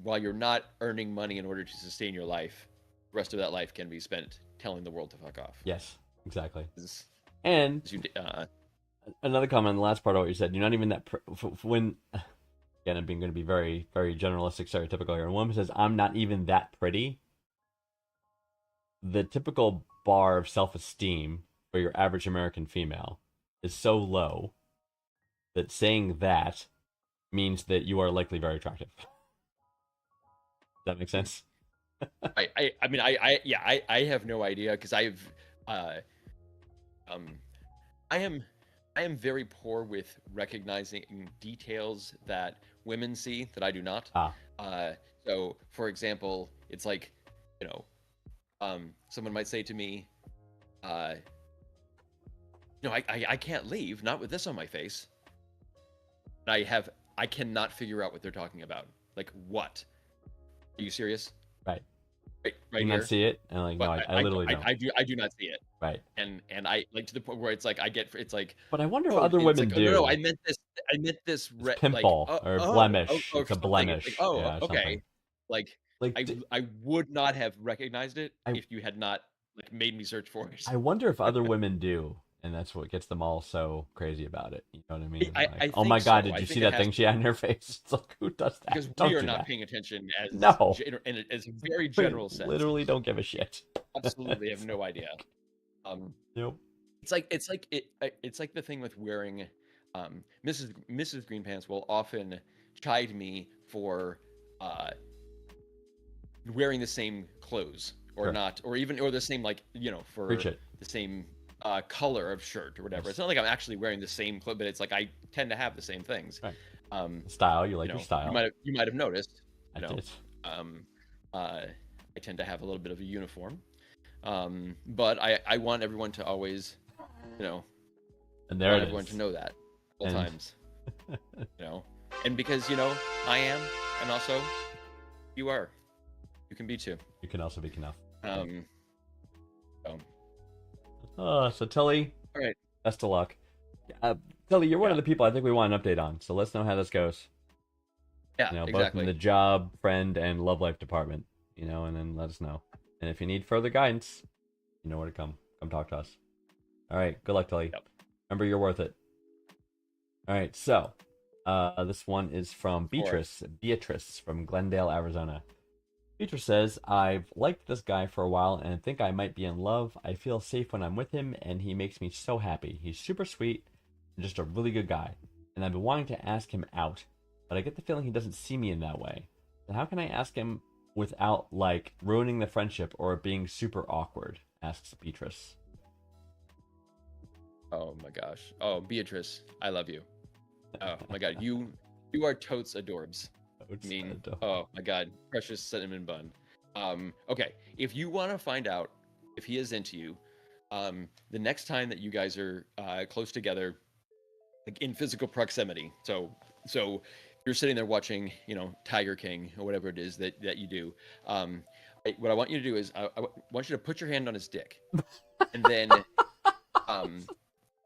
while you're not earning money in order to sustain your life, the rest of that life can be spent telling the world to fuck off. Yes, exactly. 'Cause And you, another comment on the last part of what you said. You're not even that. When again, I'm going to be very, very generalistic, stereotypical here. When a woman says, "I'm not even that pretty," the typical bar of self-esteem for your average American female is so low that saying that means that you are likely very attractive. Does that make sense? I mean, I have no idea, because I am very poor with recognizing details that women see that I do not. So for example, it's like, you know, someone might say to me, no, I can't leave, not with this on my face. And I cannot figure out what they're talking about. Like, what? Are you serious? Right. Right Do you here. not see it? And like, no, I literally don't. I do not see it. Right. And I, like, to the point where it's like it's like, But I wonder if oh, other it's women like, do. no, I meant this pimple or blemish. It's a something. blemish. Like, oh, yeah, okay. something. Like, Like, I would not have recognized it if you had not, like, made me search for it. I wonder if other women do, and that's what gets them all so crazy about it. You know what I mean? Like, oh my think god, so. did I you think see it that has thing she had in her face? It's like, who does that? Because Don't we are do not that. paying attention as No. as a very general sense. Literally don't give a shit. Absolutely have no idea. Nope. It's like the thing with wearing, Mrs. Greenpants will often chide me for wearing the same clothes or Sure. not, or the same, like, you know, for Preach it. the same color of shirt or whatever. Yes. It's not like I'm actually wearing the same clothes, but it's like I tend to have the same things. Right. Um, Style, you like you know, your style. You might have noticed. I You know, did. I tend to have a little bit of a uniform. But I want everyone to always, you know, And I there want it everyone is. to know that all And- times, you know, and because, you know, I am, and also you are, you can be too. You can also be enough. Um, so, So Tully, all right. best of luck. Tully, you're one of Yeah. the people I think we want an update on. So let's know how this goes. Yeah, You know, both exactly. in the job, friend, and love life department. You know, and then let us know. And if you need further guidance, you know where to come. Come talk to us. All right. Good luck, Tully. Yep. Remember, you're worth it. All right. So, this one is from course. Beatrice from Glendale, Arizona. Beatrice says, "I've liked this guy for a while and think I might be in love. I feel safe when I'm with him, and he makes me so happy. He's super sweet and just a really good guy. And I've been wanting to ask him out, but I get the feeling he doesn't see me in that way. So how can I ask him without, like, ruining the friendship or being super awkward?" asks Beatrice. Oh my gosh. Oh, Beatrice, I love you. Oh my God, you are totes adorbs. I mean, oh my God, precious cinnamon bun. Okay, if you want to find out if he is into you, the next time that you guys are close together, like in physical proximity, so you're sitting there watching, you know, Tiger King or whatever it is that you do. What I want you to do is I want you to put your hand on his dick, and then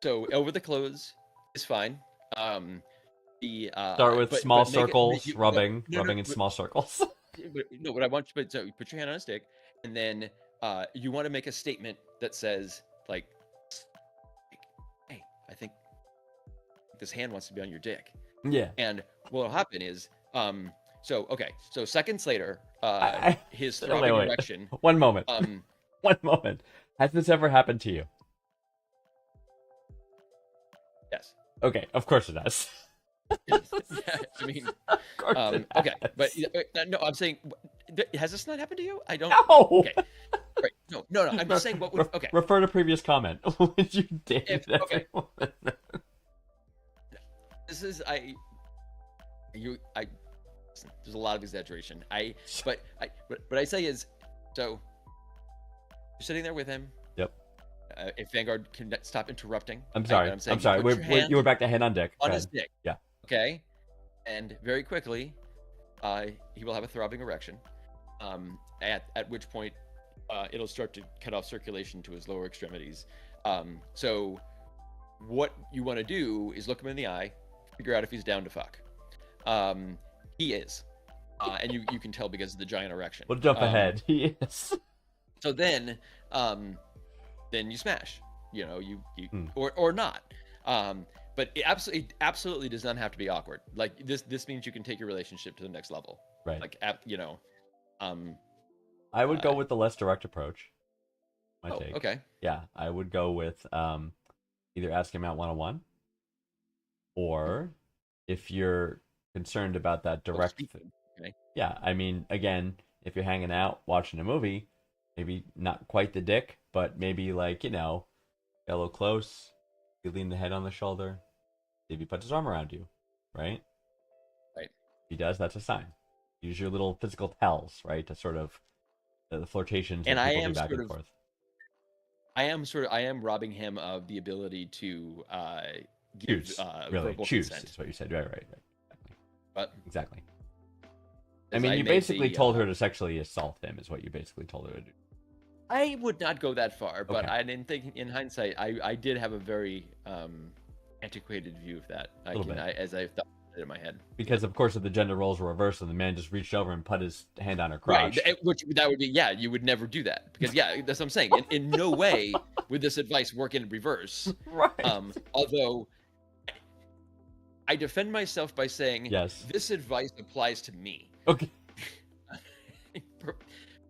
so over the clothes is fine. Start with but small make circles, it, rubbing no, in small circles. no, what I want you, but so you put your hand on a stick, and then you want to make a statement that says like, "Hey, I think this hand wants to be on your dick." Yeah. And what'll happen is, so seconds later, his Wait, throbbing wait. erection. One moment. Um, One moment. Has this ever happened to you? yes. Okay, of course it has. Yeah, I mean, Of course it okay, has. but no, I'm saying, has this not happened to you? I don't. No! Okay. Right. No. I'm just saying what would. Okay. Refer to previous comment. Would you date Okay. everyone? This is listen, there's a lot of exaggeration. But I say is, so you're sitting there with him. Yep. If Vanguard can stop interrupting. I'm sorry. I'm saying I'm sorry. you put your hand You were back to hand on dick. on Go his ahead. dick. Yeah. Okay. And very quickly, he will have a throbbing erection. At which point, it'll start to cut off circulation to his lower extremities. So what you want to do is look him in the eye, figure out if he's down to fuck. He is. And you can tell because of the giant erection. We'll jump ahead. He is. So then you smash. You know, you Hmm. or not. But it absolutely does not have to be awkward. Like this means you can take your relationship to the next level. Right. Like you know, I would go with the less direct approach. My oh, take. okay. Yeah, I would go with either ask him out one-on-one, or if you're concerned about that direct. speaking, okay. Yeah, I mean, again, if you're hanging out watching a movie, maybe not quite the dick, but maybe like, you know, get a little close, you lean the head on the shoulder, maybe he puts his arm around you, right? Right. If he does, that's a sign. Use your little physical tells, right, to sort of the flirtations And that I people am do back sort and of- forth. I am robbing him of the ability to give Choose, really, verbal choose consent. is what you said. Right. But Exactly. I as mean, you made basically the, told her to sexually assault him, is what you basically told her to do. I would not go that far, but Okay. I didn't think in hindsight I did have a very antiquated view of that. Little bit. As I thought it in my head. Because, of course, if the gender roles were reversed and the man just reached over and put his hand on her crotch. Right, which that would be, yeah, you would never do that because, yeah, that's what I'm saying. In no way would this advice work in reverse. Right. Although I defend myself by saying, Yes. this advice applies to me. Okay.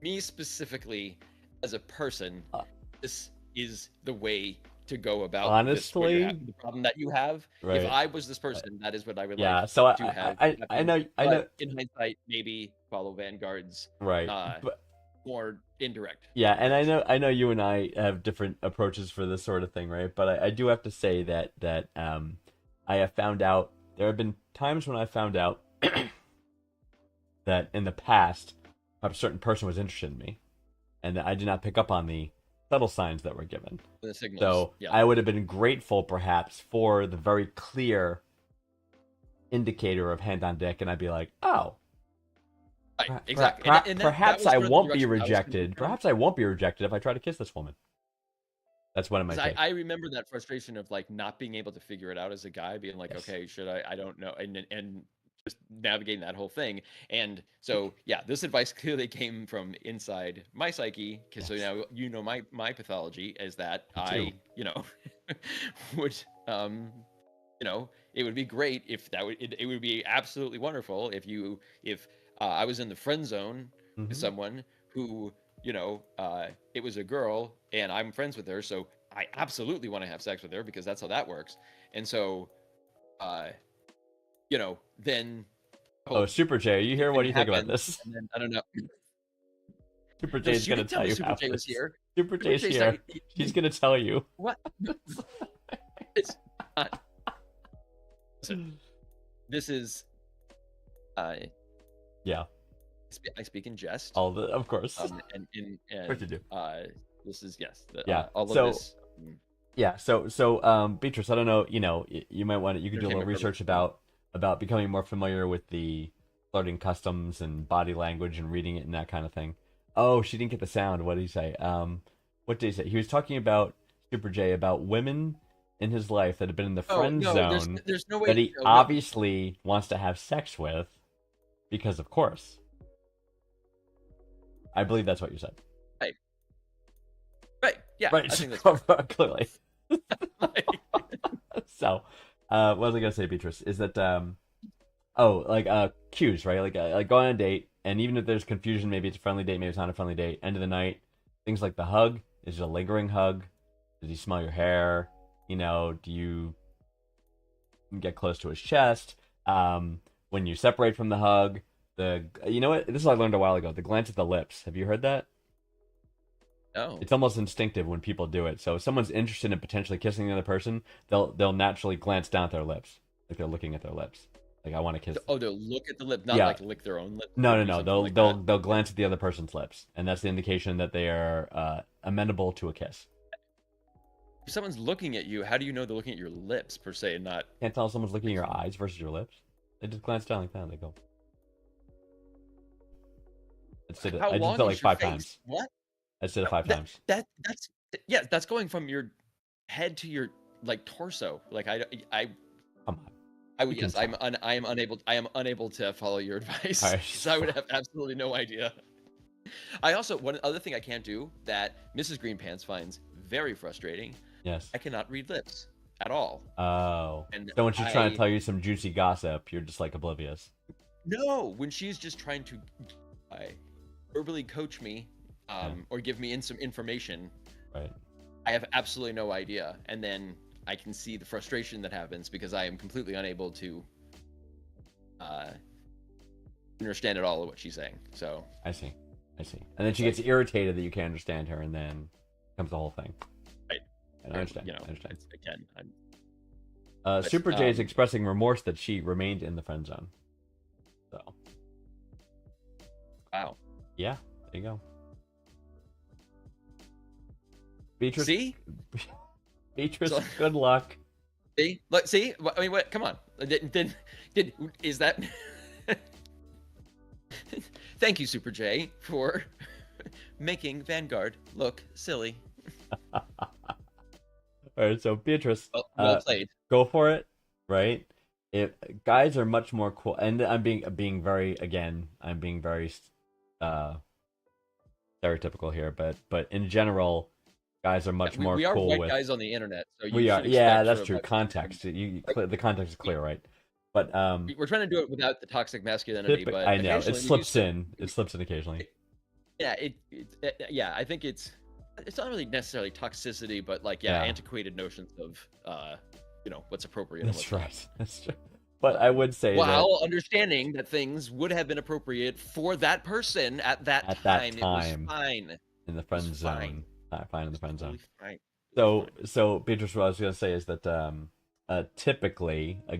Me specifically as a person, Uh, this is the way to go about Honestly, the problem that you have. Right. If I was this person, that is what I would Yeah. like So to have. I know. But in hindsight, maybe follow Vanguard's Right. but more indirect. Yeah, and I know you and I have different approaches for this sort of thing, right? But I do have to say that I have found out there have been times when I found out that in the past a certain person was interested in me, and that I did not pick up on the subtle signs that were given. The signals. So Yeah. I would have been grateful, perhaps, for the very clear indicator of hand on deck, and I'd be like, oh. Right, exactly. Perhaps that I was one of the won't be directions I was gonna rejected. go. Perhaps I won't be rejected if I try to kiss this woman. That's what it might 'Cause take. I remember that frustration of like not being able to figure it out as a guy, being like, Yes. okay, should I don't know, and just navigating that whole thing. And so yeah, this advice clearly came from inside my psyche, because so Yes. now you know my pathology is that Me I too. would it would be great if it would be absolutely wonderful if I was in the friend zone with Mhm. someone who it was a girl and I'm friends with her, so I absolutely want to have sex with her because that's how that works. And so uh then Oh, Super J, are you here? What do you think about happens, this? and then I don't know. Super No, J's she gonna didn't tell tell me you Super how J was this. here. Super Super J's J's here. not- She's gonna tell you. What? It's not. Listen, this is Yeah, I speak in jest. of course. And Of course you do. this is yes. Yeah, All so- of this. Yeah, so Beatrice, I don't know, you might want to, you can do a little Entertainment research about becoming more familiar with the flirting customs and body language and reading it and that kind of thing. Oh, she didn't get the sound. What did he say? What did he say? He was talking about Super J, about women in his life that have been in the friend zone There's no way that he no, no. obviously wants to have sex with, because of course. I believe that's what you said. Right. Yeah. Right, I think that's clearly. right. So, what was I gonna say, Beatrice? Is that cues, right? Like go on a date, and even if there's confusion, maybe it's a friendly date, maybe it's not a friendly date. End of the night, things like the hug. Is it a lingering hug? Does he smell your hair? Do you get close to his chest? When you separate from the hug, you know what? This is what I learned a while ago. The glance at the lips. Have you heard that? No. It's almost instinctive when people do it. So if someone's interested in potentially kissing the other person, they'll naturally glance down at their lips, like they're looking at their lips. Like, I want to kiss. Oh, they'll look at the lip, not Yeah. like lick their own lips. No. or something like that. They'll glance at the other person's lips, and that's the indication that they are amenable to a kiss. If someone's looking at you, how do you know they're looking at your lips per se, and not? Can't tell if someone's looking at your eyes versus your lips. They just glance down like that. And they go. I just did it. How I just long did it like is your 5 face? times. What? I just did it 5 times. That's going from your head to your like torso. Like I Come on. would You can yes, I am unable to follow your advice All right. because I would have absolutely no idea. I also one other thing I can't do that Mrs. Greenpants finds very frustrating. Yes. I cannot read lips at all. Oh. And So when she's trying to I- tell you some juicy gossip, you're just like oblivious. No, when she's just trying to verbally coach me or give me some information, Right. I have absolutely no idea. And then I can see the frustration that happens because I am completely unable to understand at all of what she's saying. So I see. And then she gets irritated that you can't understand her, and then comes the whole thing. Right. And I understand. it's- again, but, Super J is expressing remorse that she remained in the friend zone. So, wow. yeah, there you go. Beatrice, See? Beatrice, So- good luck. See? Look, see? I mean, what? Come on. Is that? Thank you, Super J, for making Vanguard look silly. All right, so Beatrice, Well played. go for it, right? If guys are much more cool, and I'm being very stereotypical here, but in general, guys are much more we are cool white with. guys on the internet, so you We are, should yeah, expect that's sort of true. like- Context, the context is clear, right? But We're trying to do it without the toxic masculinity, but I know it occasionally we slips do- in. It slips in occasionally. Yeah, yeah. I think it's not really necessarily toxicity, but like Yeah. antiquated notions of what's appropriate. and That's what's not. right. That's true. But I would say that While understanding that things would have been appropriate for that person at that At that time, time. it was fine. in the friend It's zone, fine. fine in the friend zone. Totally fine. So Beatrice, what I was gonna say is that typically, a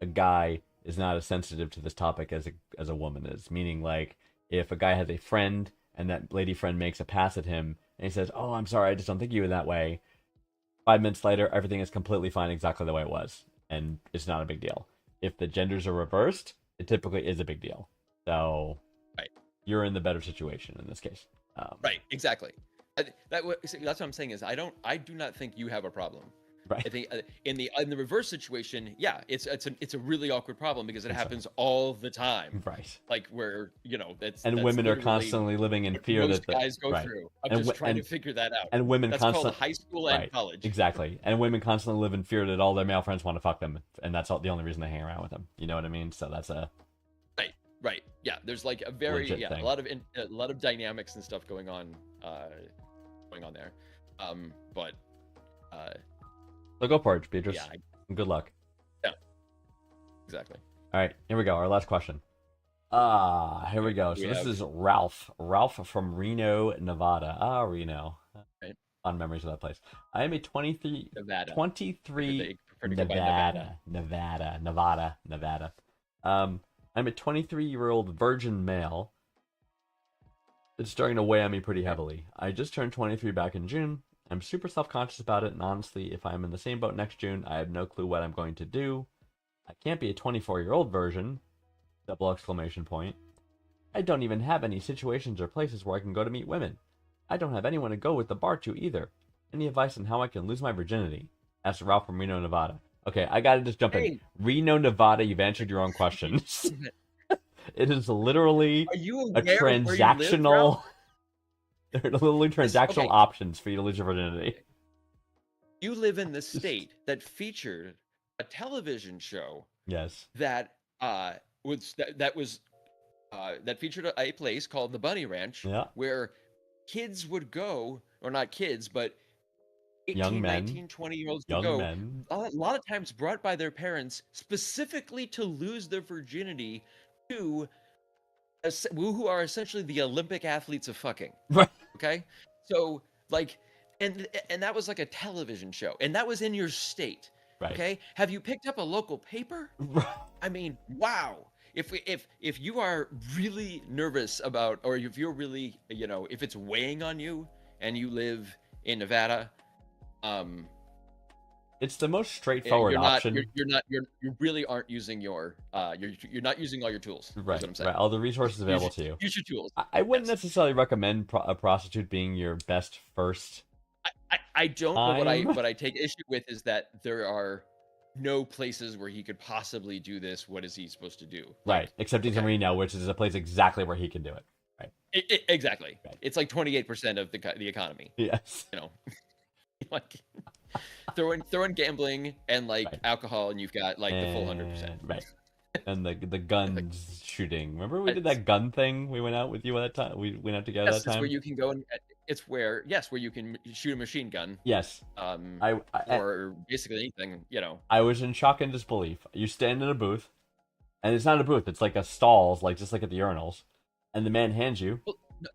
guy is not as sensitive to this topic as a woman is. Meaning, like, if a guy has a friend and that lady friend makes a pass at him and he says, "Oh, I'm sorry, I just don't think of you in that way." 5 minutes later, everything is completely fine, exactly the way it was, and it's not a big deal. If the genders are reversed, it typically is a big deal. So, Right. you're in the better situation in this case. Right, exactly. That's what I'm saying is I do not think you have a problem. Right. I think in the reverse situation, yeah, it's a really awkward problem because it Exactly. happens all the time. Right. Like where that's And women are literally constantly living in what fear most that guys go right. through. I'm And just w- trying to and- figure that out. And women That's called constantly high school and right. college. Exactly. And women constantly live in fear that all their male friends want to fuck them, and that's the only reason they hang around with them. You know what I mean? So that's a Right. Yeah. There's like a very Legit thing. a lot of dynamics and stuff going on there. But so go for it, Beatrice. yeah, Good luck. exactly. All right, here we go. Our last question. Here we go. So We this have- is Ralph. Ralph from Reno, Nevada. Reno. Right. Fond memories of that place. I am a 23 Nevada. 23 They prefer to go by Nevada. Nevada. I'm a 23-year-old virgin male. It's starting to weigh on me pretty heavily. I just turned 23 back in June. I'm super self-conscious about it, and honestly, if I'm in the same boat next June, I have no clue what I'm going to do. I can't be a 24-year-old virgin. ! I don't even have any situations or places where I can go to meet women. I don't have anyone to go with the bar to either. Any advice on how I can lose my virginity? Asked Ralph from Reno, Nevada. Okay, I gotta just jump in. Hey. Reno, Nevada, you've answered your own questions. It is literally Are you a aware of where you live, transactional. Ralph? There are literally transactional okay. options for you to lose your virginity. You live in the state that featured a television show Yes. that featured a place called the Bunny Ranch, Yeah. where kids would go, or not kids, but 18, Young men. 19, 20-year-olds would Young go. men. A lot of times brought by their parents specifically to lose their virginity to who are essentially the Olympic athletes of fucking. Right. Okay, so like, and that was like a television show, and that was in your state. Right. Okay, have you picked up a local paper? I mean, wow. If you are really nervous about, or if you're really, if it's weighing on you, and you live in Nevada, It's the most straightforward option. You really aren't using you're not using all your tools. Is Right. what I'm saying. Right. All the resources available to you. Use your tools. I wouldn't Yes. necessarily recommend a prostitute being your best first. I don't. But Time. what I take issue with is that there are no places where he could possibly do this. What is he supposed to do? Right. Except he's in okay. Reno, which is a place exactly where he can do it. Exactly. Right. It's like 28% of the economy. Yes. Like throw in gambling and like Right. alcohol, and you've got like the full 100%. Right. And the guns shooting. Remember we did that gun thing? We went out with you at that time. We went out together Yes, that it's time. where you can go and where you can shoot a machine gun. Yes. Or basically anything. I was in shock and disbelief. You stand in a booth, and it's not a booth. It's like a stalls, like just like at the urinals, and the man hands you Well, no,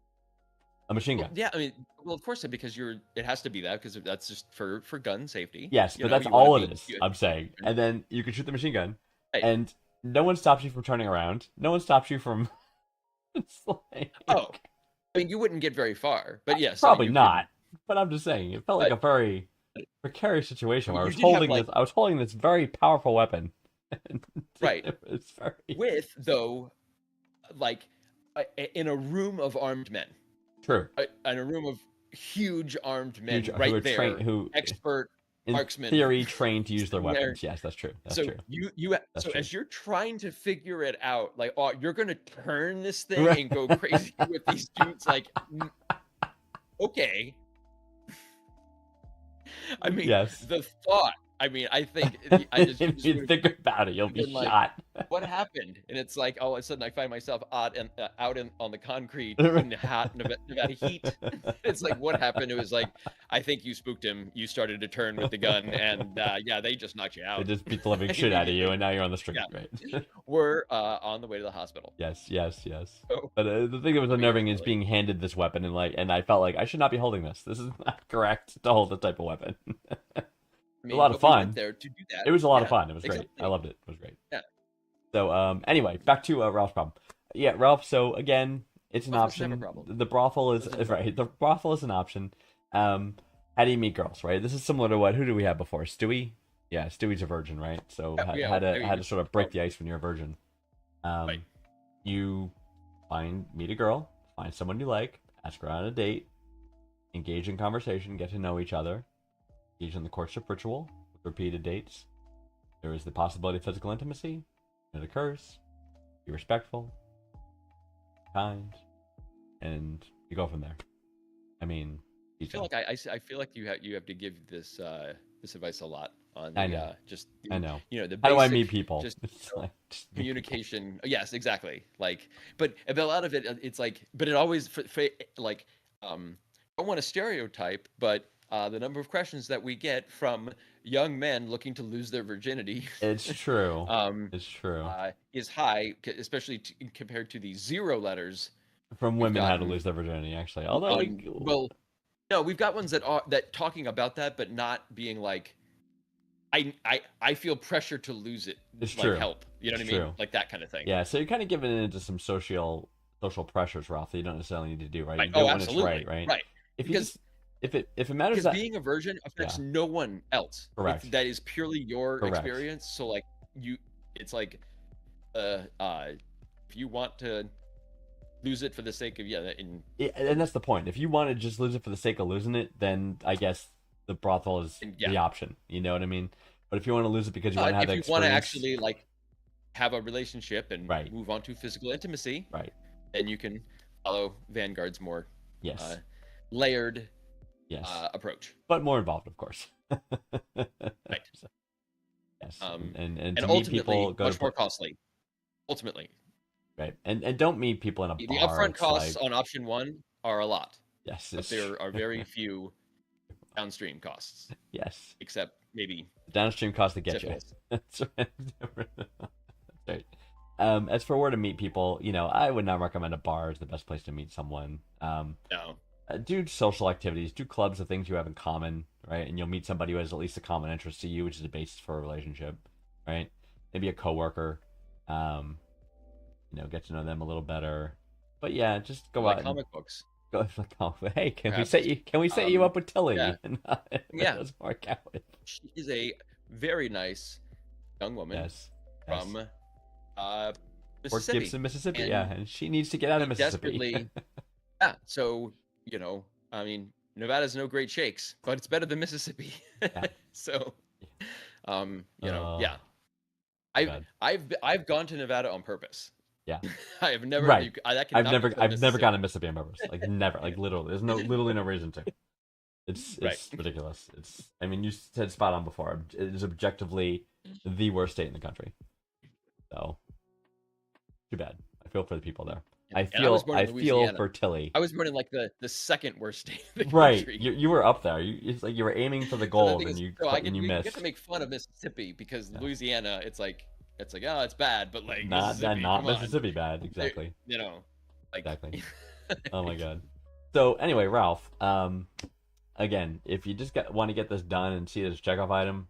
a machine gun. yeah, I mean, well, of course, because it has to be that because that's just for gun safety. Yes, You but know, that's you wanna all be- it is. you- I'm saying, and then you can shoot the machine gun, Right. and no one stops you from turning around. No one stops you from. It's like, Oh, I mean, you wouldn't get very far, but yes, probably you could- not. But I'm just saying, it felt like But- a very precarious situation where I You was did have, holding like- this. I was holding this very powerful weapon. And Right. It was very. with though, like, in a room of armed men, True. in a room of huge armed men, Huge- right who are there, trained, who expert in marksmen. theory trained to use their sitting there. weapons. Yes, that's true. That's so true. so true. as you're trying to figure it out, like, oh, you're gonna turn this thing Right. and go crazy with these dudes, like, okay. I mean, Yes. the thought. I mean, I think I just, If you think about it, you'll be been like- shot. what happened? And it's like all of a sudden I find myself out on the concrete in the hot Nevada heat. It's like, what happened? It was like, I think you spooked him. You started to turn with the gun, and yeah, they just knocked you They out. just beat the living shit out of you, and now you're on the street. Yeah. Right. We're on the way to the hospital. Yes. Oh. But the thing that was unnerving is really. being handed this weapon, and I felt like I should not be holding this. This is not correct to hold this type of weapon. I mean, lot of but we fun. went there to do that. It was a lot of Yeah, fun. It was great. exactly. I loved it. It was great. So anyway, back to Ralph's problem. Yeah, Ralph. So again, it's an Ralph doesn't have option. a problem. The brothel is Doesn't have a right. The brothel is an option. How do you meet girls? Right. This is similar to what? Who do we have before? Stewie. Yeah, Stewie's a virgin, right? So Yeah, how there to you how go. to sort of break the ice when you're a virgin. Right. You meet a girl, find someone you like, ask her on a date, engage in conversation, get to know each other, engage in the courtship ritual with repeated dates. There is the possibility of physical intimacy. It occurs. Be respectful, kind, and you go from there. I mean, I feel like I feel like you have to give this this advice a lot on I the know. just I know. the How do I basic meet people? just It's like, just meet people. communication. Yes, exactly. Like, but a lot of it, it's like, but it always like I don't want to stereotype, but the number of questions that we get from young men looking to lose their virginity It's true. um It's true. is high, especially compared to the 0 letters From we've women how to gotten. lose their virginity, actually. Although, Well, no, we've got ones that are talking about that, but not being like, I feel pressure to lose it. It's like true. help. You know It's what I mean? true. Like that kind of thing. yeah, so you're kind of giving into some social pressures, Ralph, that you don't necessarily need to do, right? Right. You do it Oh, when it's absolutely. right? Right. If you Because just if it matters because that being a virgin affects Yeah. no one else. Correct. That is purely your Correct. experience. So like it's like, if you want to lose it for the sake of and that's the point. If you want to just lose it for the sake of losing it, then I guess the brothel is the option. You know what I mean? But if you want to lose it because you want to have if that you experience, want to actually like have a relationship and Right. move on to physical intimacy, right? then you can follow Vanguard's more Yes, layered yes, approach. but more involved, of course. Right. So, yes, And and to meet ultimately people, go much to more costly. Ultimately, right, and don't meet people in a the bar. upfront It's costs like, on option 1 are a lot, yes, but there are very few downstream costs, yes. except maybe Downstream cost to get syphilis. you. That's right. That's right. As for where to meet people, I would not recommend a bar as the best place to meet someone. No. Do social activities, do clubs of things you have in common, right? And you'll meet somebody who has at least a common interest to you, which is a basis for a relationship, right? Maybe a coworker, get to know them a little better. But yeah, just go Like out comic books. and go. Hey, can we Perhaps. set you up with Tilly? Yeah. And Yeah. let's work out. She is a very nice young woman Yes. from Fort Mississippi. Gibson, Mississippi. And Yeah, and she needs to get out of Mississippi. desperately, yeah. So I mean, Nevada's no great shakes, but it's better than Mississippi. Yeah. So, Oh, yeah. God. I've gone to Nevada on purpose. Yeah. I have never. Right. That I've cannot never be from I've never Mississippi. gone to Mississippi on purpose. Like never. Like literally. There's literally no reason to. It's Right. ridiculous. I mean, you said spot on before. It is objectively the worst state in the country. So too bad. I feel for the people there. I And I was born in feel Louisiana. for Tilly. I was born in like the second worst state in the Right. country. You were up there. It's like you were aiming for the So the gold thing and is, you so and you we missed. get to make fun of Mississippi because Yeah. Louisiana, it's like oh, it's bad, but like not Mississippi, not come on. Mississippi bad. Exactly. Like Exactly. Oh my god. So anyway, Ralph. Again, if you just want to get this done and see it as a checkoff item,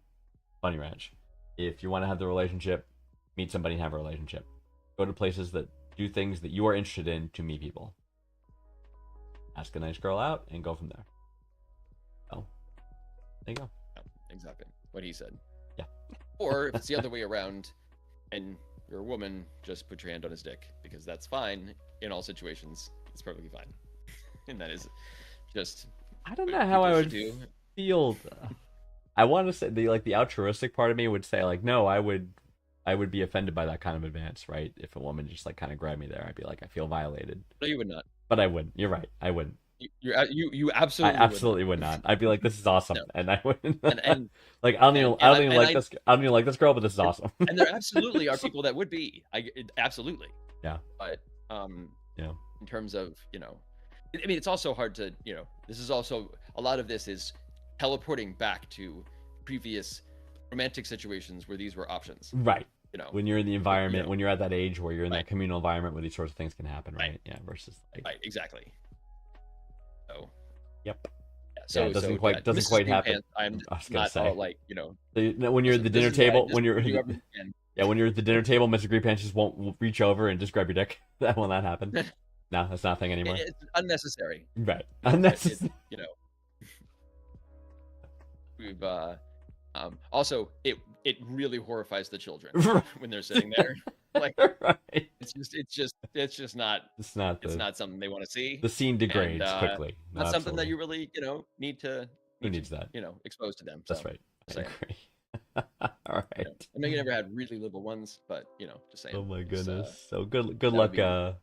Bunny Ranch. If you want to have the relationship, meet somebody and have a relationship. Go to places that do things that you are interested in to meet people. Ask a nice girl out and go from there. Oh, there you go. exactly what he said. Yeah. Or if it's the other way around, and you're a woman, just put your hand on his dick because that's fine in all situations. It's perfectly fine, and that is just. I don't what know how I people would should do. feel. I want to say the altruistic part of me would say like, no, I would be offended by that kind of advance, right? If a woman just like kind of grabbed me there, I'd be like, I feel violated. No, you would not. But I wouldn't. You're right. I wouldn't. You I absolutely. absolutely would not. I'd be like, this is awesome, No. and I wouldn't. And like, I don't even like this. I don't even like this girl, but this is awesome. and there absolutely are people that would be. Absolutely. Yeah. But Yeah. in terms of I mean, it's also hard to This is also a lot of this is teleporting back to previous romantic situations where these were options. Right. When you're in the environment, know. when you're at that age where you're in Right. that communal environment where these sorts of things can happen, right? Right. Yeah. Versus like. Right. Exactly. So. Yep. Yeah, so it doesn't so, quite yeah, doesn't Mrs. quite Green happen. Pants, I'm I was gonna not say. all like When you're at the dinner this is what I- table, this when is you're what you ever- and Yeah, when you're at the dinner table, Mr. Green Pants just won't reach over and just grab your dick. That will not happen. No, that's not a thing anymore. It's unnecessary. Right. But Unnecessary. you know, we've also it really horrifies the children when they're sitting there. Like Right. it's just not It's not it's the not something they want to see. the scene degrades And, quickly. No, Not something that absolutely. you really need to Who needs that? expose to them. That's So, right. I saying. agree. All right. I know you never had really little ones, but just saying. Oh my It's, goodness. So good that luck would be-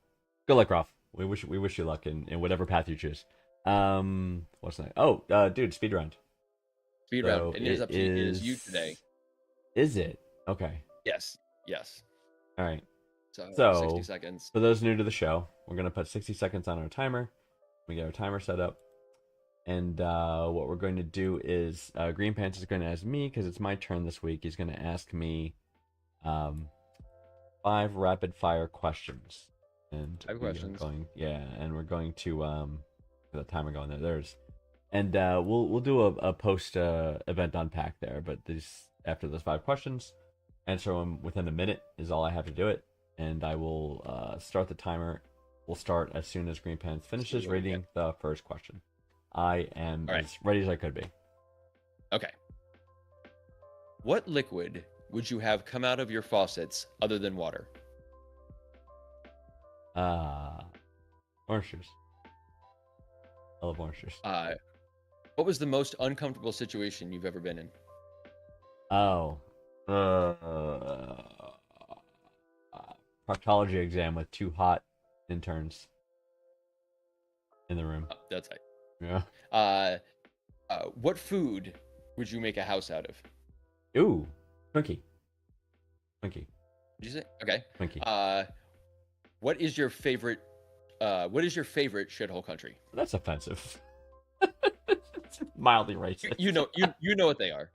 good luck, Rolf. We wish you luck in whatever path you choose. What's next? Oh, dude, speed round. Speed So round. It is up to you. It is you today. Is it? Okay. Yes. All right. So 60 seconds. For those new to the show, we're gonna put 60 seconds on our timer. We get our timer set up. And what we're going to do is Green Pants is going to ask me, because it's my turn this week. He's going to ask me 5 rapid fire questions. And 5 questions. And we're going to the timer going there. There's, and we'll do a post event unpack there. But after those 5 questions, answer them within a minute is all I have to do it. And I will start the timer. We'll start as soon as Green Pants finishes reading the first question. I am as ready as I could be. Okay. What liquid would you have come out of your faucets other than water? Orange juice. I love orange juice. What was the most uncomfortable situation you've ever been in? Oh. Proctology exam with 2 hot interns in the room. Oh, that's right. Yeah. What food would you make a house out of? Ooh. Twinkie. Did you say? Okay. Twinkie. What is your favorite shithole country? That's offensive. It's mildly racist. You know what they are.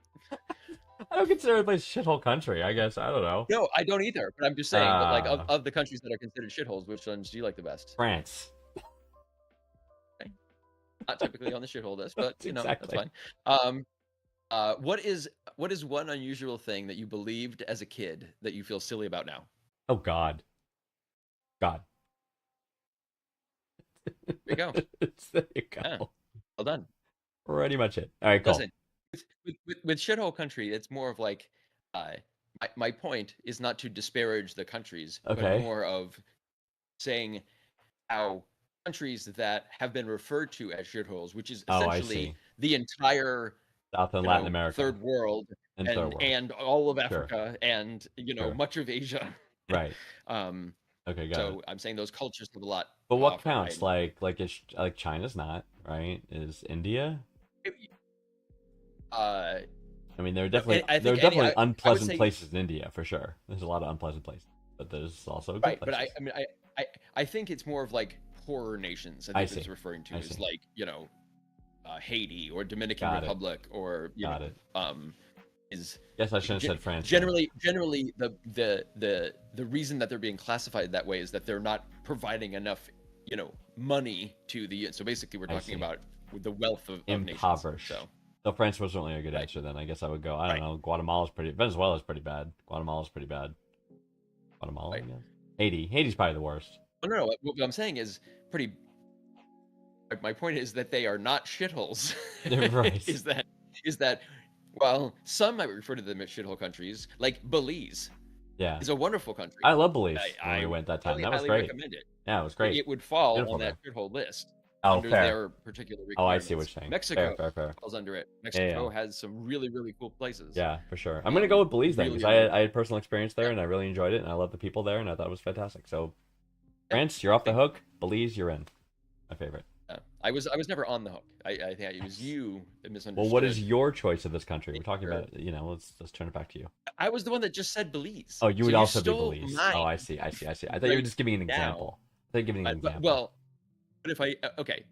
I don't consider it a shithole country, I guess. I don't know. No, I don't either. But I'm just saying, that, like of the countries that are considered shitholes, which ones do you like the best? France. Not typically on the shithole list, but Exactly. that's fine. What is one unusual thing that you believed as a kid that you feel silly about now? Oh, God. God. There you go. There you go. Yeah. Well done. Pretty much it. All right, cool. Listen, with shithole country, it's more of like, my point is not to disparage the countries, Okay. but more of saying how countries that have been referred to as shitholes, which is Oh, I essentially see. the entire South and Latin America. third world and third world. and all of Sure. Africa and Sure. much of Asia. Right. Okay, got So it. I'm saying those cultures have a lot. But to what offer, counts? right? Like China's not, right? Is India? Uh, I mean, there are definitely I think there are any- definitely I would unpleasant say- places in India for sure. There's a lot of unpleasant places, but there's also good right, places. but I think it's more of like poorer nations. I I think see. it's referring to I is see. like Haiti or Dominican Got it. Republic or Got it. is Guess I shouldn't have said France. generally the reason that they're being classified that way is that they're not providing enough money to the. So basically, we're I talking see. about the wealth of nations. Impoverished. So So France was certainly a good Right. answer. Then I guess I would go. I don't Right. know. Guatemala's pretty. Venezuela's pretty bad. Guatemala's pretty bad. Guatemala. Right. I guess. Haiti's probably the worst. no. What I'm saying is pretty. My point is that they are not shitholes. Right. is that well, some might refer to them as shithole countries, like Belize Yeah. is a wonderful country. I love Belize I when we went that time. highly, That was highly great. recommend it. Yeah, it was great. It would fall Beautiful on that shithole list Oh, under fair. their particular Oh, I requirements. see what you're saying. Mexico Fair. falls under it. Mexico yeah. has some really, really cool places. Yeah, for sure. I'm gonna go with Belize then really, because I had personal experience there and I really enjoyed it and I love the people there and I thought it was fantastic. So, France, you're off the hook. Belize, you're in. My favorite. Yeah. I was never on the hook. I think it was you that misunderstood. Well, what is your choice of this country? We're talking Sure. about let's turn it back to you. I was the one that just said Belize. Oh, you would So also be stole Belize. mine. Oh, I see. I thought you were Right just giving an now. example. I thought you were giving an example. Well, but if I okay,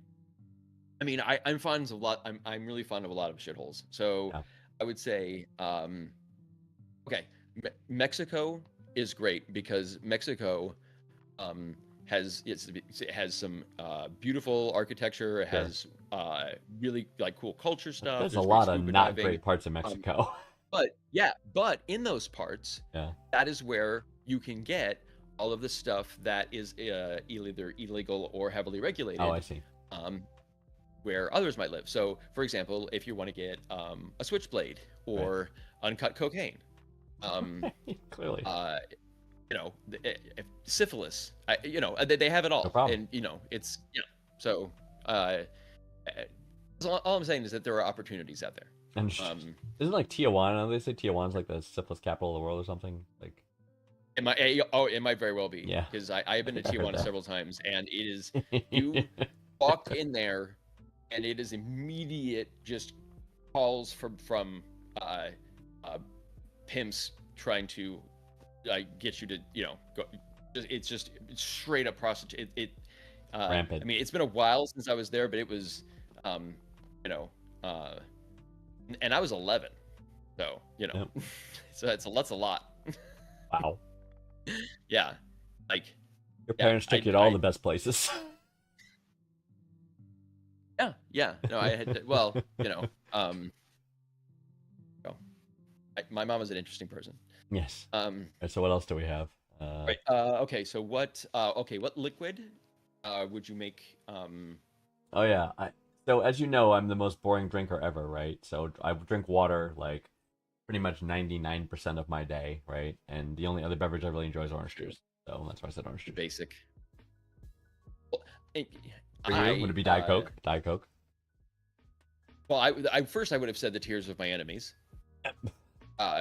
I mean I'm fond of a lot. I'm really fond of a lot of shitholes. So Yeah. I would say, okay, Mexico is great because Mexico it has some beautiful architecture. It Sure. has really like cool culture stuff. There's a great lot of scuba not diving. great parts of Mexico. but in those parts, Yeah. that is where you can get all of the stuff that is either illegal or heavily regulated. Oh, I see. Where others might live. So, for example, if you want to get a switchblade or uncut cocaine, Clearly. syphilis, they have it all. No problem. And it's So, all I'm saying is that there are opportunities out there. And isn't like Tijuana? They say Tijuana's like the syphilis capital of the world or something. Like, it might very well be. Yeah. Because I have been to I heard Tijuana that. several times, and it is you walk in there, and it is immediate just calls from pimps trying to get you to go. It's straight up prostitute. Rampant. I mean, it's been a while since I was there, but it was, and I was 11, so Yep. so that's a lot. Wow. Yeah, like Your Yeah, parents took you to all the best places. yeah. No, I had well, my mom was an interesting person. Yes. Um, Right, so what else do we have? right. Okay. So what? What liquid would you make? Oh yeah. So as you know, I'm the most boring drinker ever, right? So I drink water like pretty much 99% of my day, right? And the only other beverage I really enjoy is orange juice. So that's why I said orange juice. Basic. Well, For you, would it be Diet Coke? Diet Coke. Well, I first I would have said the Tears of My Enemies,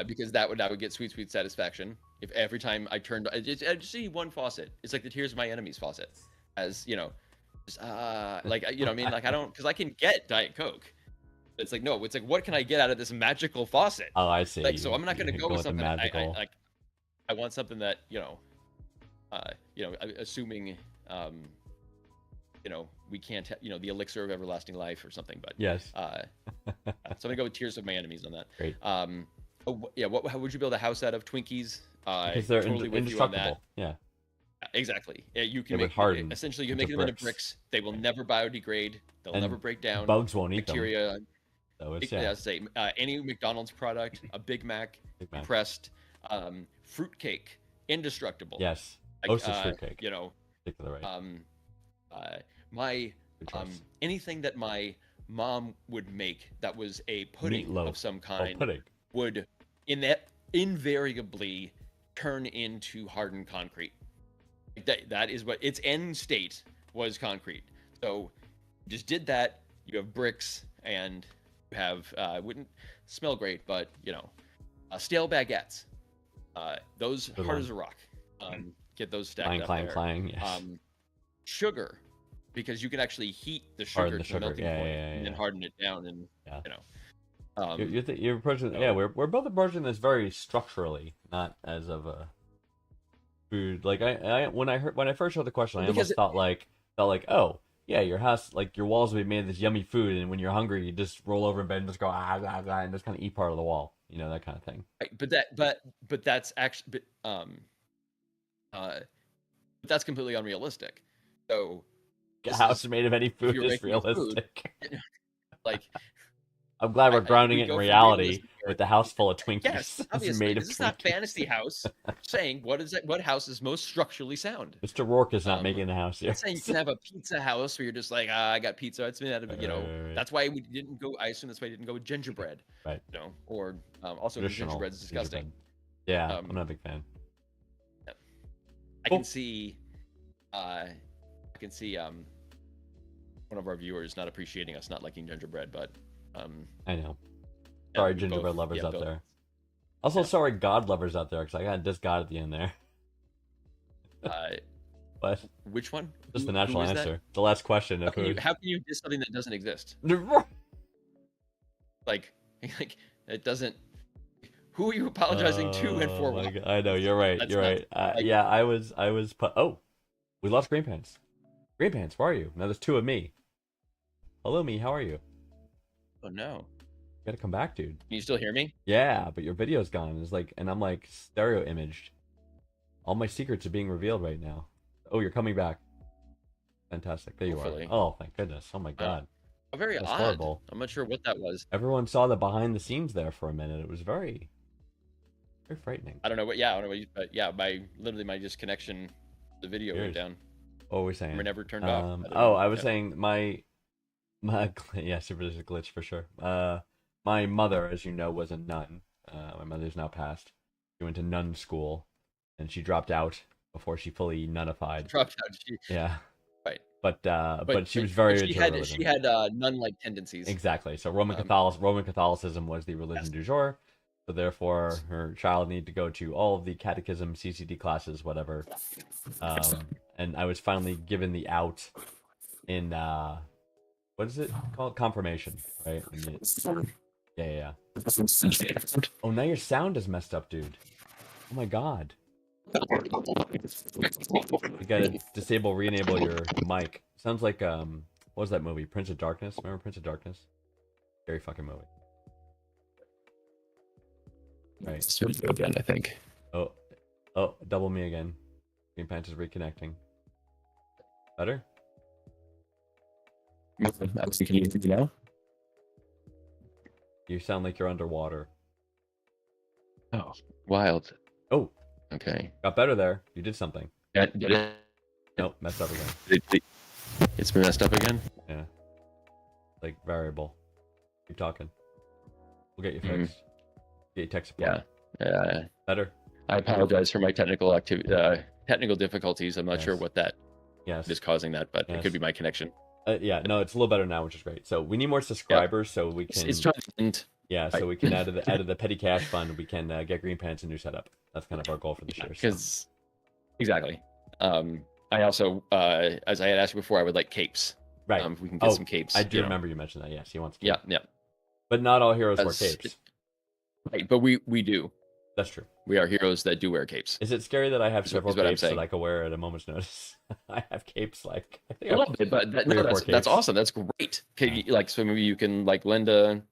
because that would get sweet satisfaction if every time I turned. I just see one faucet. It's like the Tears of My Enemies faucet, as just, like I mean, like I don't, because I can get Diet Coke. It's like no, it's like what can I get out of this magical faucet? Oh, I see. Like so, I'm not going to You go with the something. magical. I want something that assuming we can't the elixir of everlasting life or something, but Yes. so I'm gonna go with Tears of My Enemies on that. Great. How would you build a house out of? Twinkies? Because they're totally with you on that. indestructible. Yeah. Exactly. Yeah, you can They would make harden essentially. You can into make them into bricks. bricks. They will never biodegrade. They'll And never break down. Bugs won't eat them. Bacteria. So it's Yeah, say any McDonald's product, a Big Mac, Big Mac. pressed, fruitcake, indestructible. Yes. Like, Hostess fruitcake. Particular right. My Good choice. anything that my mom would make that was a pudding Meatloaf. of some Oh, kind pudding. would invariably turn into hardened concrete. That is what its end state was, concrete. So just did that. You have bricks, and you have wouldn't smell great, but stale baguettes. Those Good hard one. as a rock. Get those stacked up there. Clang. Yes. Sugar, because you can actually heat the Harden sugar the to sugar, melting yeah, point yeah, and then yeah. harden it down, and Yeah. You're approaching. so- Yeah, we're both approaching this very structurally, not as of a food. Like when I first heard the question, I Because almost felt like, oh yeah, your house, like your walls will be made of this yummy food, and when you're hungry, you just roll over in bed and just go and just kind of eat part of the wall, that kind of thing. Right, but that's actually but that's completely unrealistic. So A this house is- made of any food you're is making food, realistic. like I'm glad we're grounding we it go in from reality realism here. with the house full of Twinkies. Yes, It's obviously, made of this is not Twinkies. fantasy house. I'm saying what house is most structurally sound? Mr. Rourke is not Um, making the house I'm here. not saying you can have a pizza house where you're just like, I got pizza. It's made out of, Right. That's why we didn't go. I assume that's why we didn't go with gingerbread. Right. Or also Traditional gingerbread is disgusting. gingerbread. Yeah, Um, I'm not a big fan. I Cool. can see, one of our viewers not appreciating us not liking gingerbread, but I know. yeah, Sorry, we gingerbread both- lovers yeah, out both. there. Also, Yeah. sorry, God lovers out there, because I got this God at the end there. But Which one? just the Who natural is that? answer. The last question How of can, who. how can you diss something that doesn't exist? Like it doesn't. Who are you apologizing to and for Oh my what? God. I know you're right. That's You're not- right. like- Yeah, I was. Oh, we lost Green Pants. Green Pants, where are you? Now there's two of me. Hello, me. How are you? Oh no! You gotta come back, dude. Can you still hear me? Yeah, but your video's gone. It's like, and I'm like stereo imaged. All my secrets are being revealed right now. Oh, you're coming back. Fantastic. There you Hopefully. are. Oh, thank goodness. Oh my God. Oh, very That's odd. horrible. I'm not sure what that was. Everyone saw the behind the scenes there for a minute. It was very, very frightening. I don't know what. Yeah, I don't know. But yeah, my just connection, the video went Yours. down. What were we saying? Or never turned off. I don't Oh, know. I was Yeah. saying my yeah, super there's a glitch for sure. My mother, as you know, was a nun. My mother's now passed. She went to nun school, and she dropped out before she fully nunified. Dropped out. Yeah, Right. but she was very she into had religion. she had nun-like tendencies. Exactly. So Um, Roman Catholicism was the religion yes. du jour. So therefore, her child needed to go to all of the catechism, CCD classes, whatever. And I was finally given the out in what is it called? Confirmation, right? Yeah. Oh, now your sound is messed up, dude. Oh my god. You gotta disable, re-enable your mic. Sounds like what was that movie? Prince of Darkness. Remember Prince of Darkness? Scary fucking movie. Right. Again, I think. Oh, double me again. Green Pants is reconnecting. Better? Can you hear me now? You sound like you're underwater. Oh, wild. Oh, Okay. got better there. You did something. Did it? Nope, messed up again. It's been messed up again. Yeah. Like variable. Keep talking. We'll get you Mhm. fixed. Get you tech support. Yeah. Better? I apologize for my technical difficulties. I'm not sure Yes. what that Yes. is causing that, but it Yes. could be my connection. Yeah, no, it's a little better now, which is great. So we need more subscribers so we can It's trying to end. yeah, so we can out of the petty cash fund we can get Green Pants a new setup. That's kind of our goal for this year. So. Because exactly. I also, as I had asked you before, I would like capes. Right. If we can get some capes. I do you know. remember you mentioned that. Yes, he wants. Yeah, Capes. yeah. But not all heroes wear That's- capes. Right, but we do. That's true. We are heroes that do wear capes. Is it scary that I have Is several what I'm capes that saying. I can wear at a moment's notice? I have capes like I think A I little bit, but three or four that's capes. awesome. That's great. Okay, like so maybe you can like lend a,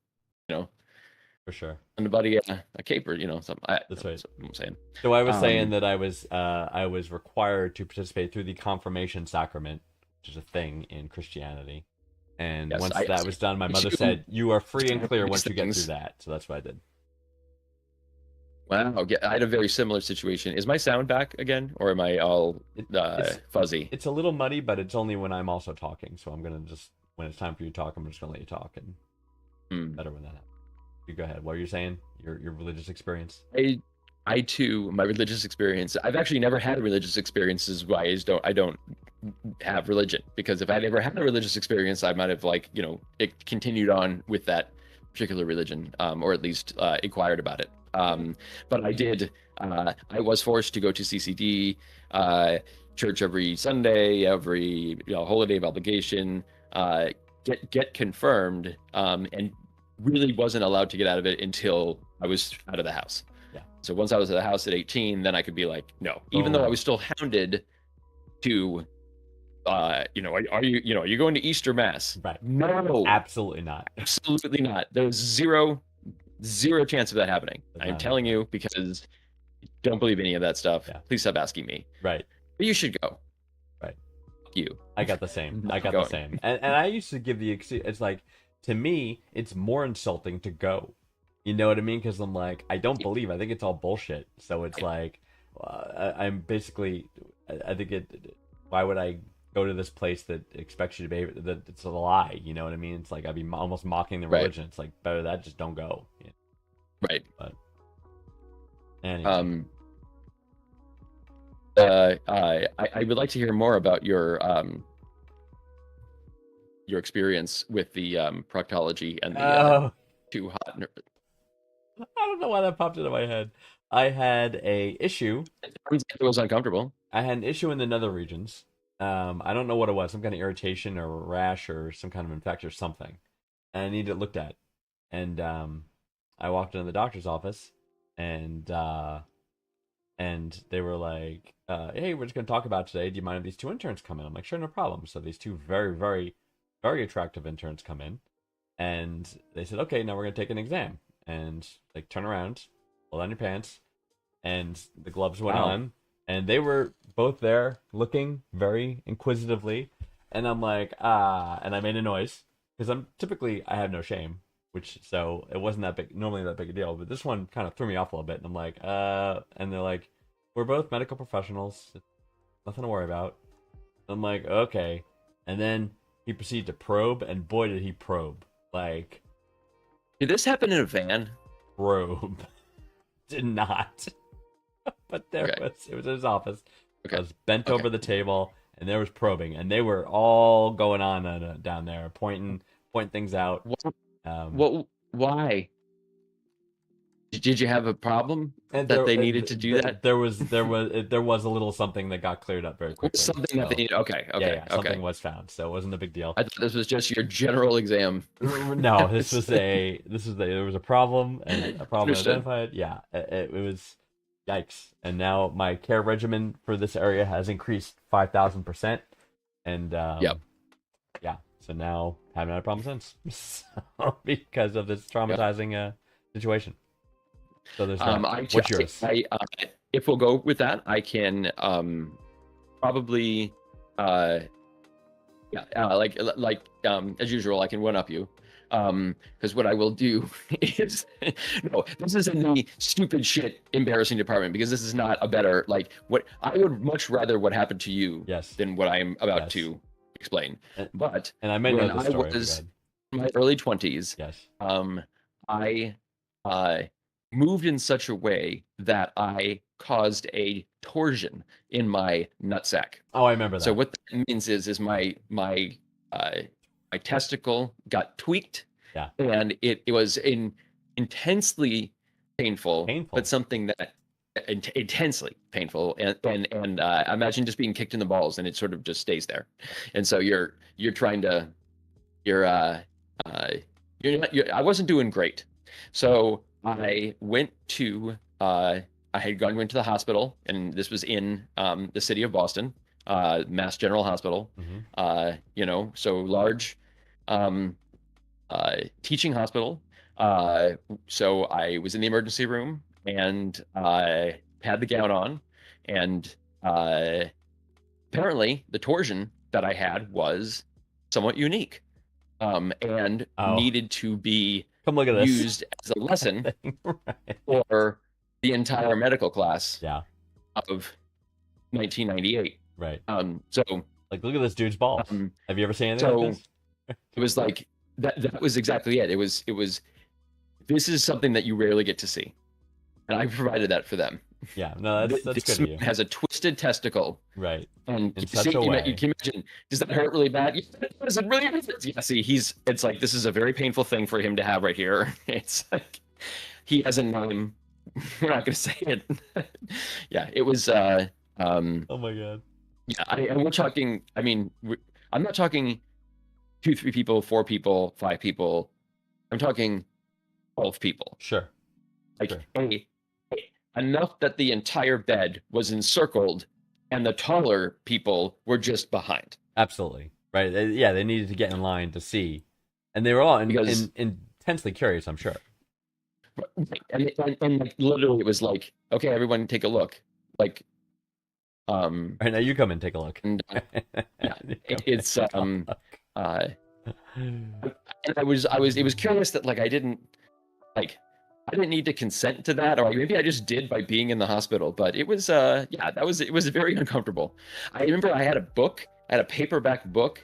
for sure. lend a buddy a cape or something. That's right. what I'm saying. So I was saying Um, that I was required to participate through the confirmation sacrament, which is a thing in Christianity. And Yes, once I- that was done, my mother you- said, "You are free and clear these once you get things. through that." So that's what I did. Wow, I had a very similar situation. Is my sound back again, or am I all fuzzy? It's a little muddy, but it's only when I'm also talking. So I'm gonna just when it's time for you to talk, I'm just gonna let you talk, and Hmm. better when that happens. You go ahead. What are you saying? Your religious experience? I too, my religious experience. I've actually never had a religious experience. Is why I don't have religion, because if I'd ever had a religious experience, I might have it continued on with that particular religion, or at least inquired about it. But I did. I was forced to go to CCD church every Sunday, every holy day of obligation. Get confirmed, and really wasn't allowed to get out of it until I was out of the house. Yeah. So once I was at the house at 18, then I could be like, no, even though I was still hounded to, are you going to Easter Mass? Right. No, Absolutely not. absolutely not. There's zero chance of that happening. Does I'm not telling you, because don't believe any of that stuff. Yeah. Please stop asking me. Right. But you should go. Right. Fuck you. I got the same. Not I got going. the same. And I used to give the it's like to me it's more insulting to go. You know what I mean? Because I'm like I don't believe. I think it's all bullshit. So it's like I'm basically. I think it. Why would I go to this place that expects you to behave? That it's a lie. You know what I mean? It's like I'd be almost mocking the Right. religion. It's like better that just don't go. Yeah. Right. Anyway. I would like to hear more about your experience with the proctology and the Oh. too hot. I don't know why that popped into my head. I had a issue. It sounds like it was uncomfortable. I had an issue in the nether regions. I don't know what it was, some kind of irritation or rash or some kind of infection or something. And I needed it looked at. And I walked into the doctor's office and they were like, hey, we're just going to talk about today. Do you mind if these two interns come in? I'm like, sure, no problem. So these two very, very, very attractive interns come in. And they said, okay, now we're going to take an exam. And like, turn around, pull down your pants. And the gloves went Wow. on. And they were both there looking very inquisitively. And I'm like, and I made a noise because I'm typically I have no shame, which so it wasn't that big normally that big a deal, but this one kind of threw me off a little bit, and I'm like, and they're like, we're both medical professionals, nothing to worry about. I'm like, okay, and then he proceeded to probe, and boy did he probe, like Did this happen in a van? probe, did not, but there Okay. it was in his office. Okay. I was bent Okay. over the table, and there was probing, and they were all going on down there, pointing things out. What? Why? Did you have a problem And that they needed to do that? There was a little something that got cleared up very quickly. Something that so- they needed. Okay. yeah, Okay. yeah, Okay. something was found, so it wasn't a big deal. I thought this was just your general exam. No, there was a problem and a problem Understood. identified. Yeah, it was yikes. And now my care regimen for this area has increased 5,000%, and Yep. yeah. So now haven't had a problem since because of this traumatizing situation. So there's that. What's yours? If we'll go with that, I can probably as usual, I can one up you. Because what I will do is no, this is in the stupid shit embarrassing department, because this is not a better, like, what I would much rather what happened to you Yes. than what I am about Yes. to explain. And- But And I may know when the I story. but was- go ahead. in my early 20s, Yes. I moved in such a way that I caused a torsion in my nutsack. Oh, I remember that. So what that means is my testicle got tweaked, Yeah. and it was intensely painful, Painful. but something that intensely painful, and imagine just being kicked in the balls, and it sort of just stays there, and so you're trying to I wasn't doing great, so I went to I had went to the hospital, and this was in the city of Boston, Mass General Hospital. Mhm. So large teaching hospital. So I was in the emergency room, and I had the gown on, and apparently the torsion that I had was somewhat unique, and Oh. needed to be Come look at this. used as a lesson Right. for the entire medical class Yeah. of 1998. Right. So Like, look at this dude's balls. um, Have you ever seen anything so like this? it was like that was exactly it. It was this is something that you rarely get to see, and I provided that for them. Yeah. No, that's This good of you. man has a twisted testicle, Right. and In you such a way. you can imagine, does that hurt really bad? Yeah, does it really hurt? Yeah, see, it's like, this is a very painful thing for him to have right here. It's like he has a name. We're not going to say it. Yeah, it was Oh my god. yeah, and we're talking, I mean, I'm not talking 2, 3 people, 4 people, 5 people. I'm talking 12 people. Sure. Like, Sure. enough that the entire bed was encircled, and the taller people were just behind. Absolutely. Right. Yeah, they needed to get in line to see, and they were all Because- intensely curious, I'm sure. And like, literally, it was like, okay, everyone take a look. Like, All right, now you come and take a look. and Yeah, it's and it was curious that, like, I didn't need to consent to that, or maybe I just did by being in the hospital. But it was it was very uncomfortable. I remember I had a paperback book,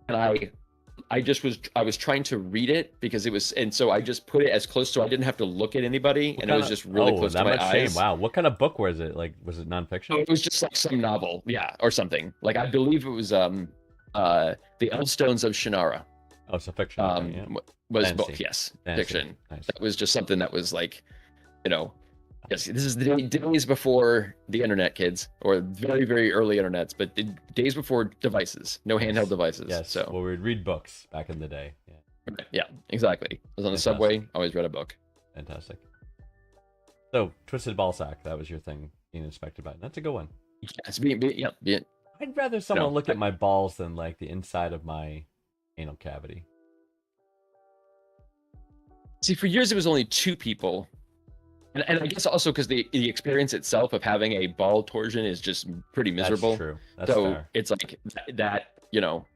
and I was trying to read it because it was, and so I just put it as close so I didn't have to look at anybody, and it was just really close to that my much shame. eyes. Wow, what kind of book was it? Like, was it So nonfiction? it was just like some novel, yeah, or something. Like, I believe it was The Elfstones of Shannara. Oh, it's a fiction. Okay, yeah. Was Fancy. book, yes, Fancy. fiction. Nice. That was just something that was like, yes, this is the days before the internet, kids, or very, very early internets, but the days before devices, no handheld devices. Yes. So Well, we'd read books back in the day. Yeah. yeah, exactly. I was on the Fantastic. subway, always read a book. Fantastic. So, twisted ball sack. That was your thing, being inspected by. That's a good one. Yes, I'd rather someone No, look at my balls than like the inside of my anal cavity. See, for years it was only 2 people, and I guess also because the experience itself of having a ball torsion is just pretty miserable. That's true. That's So fair. it's like that,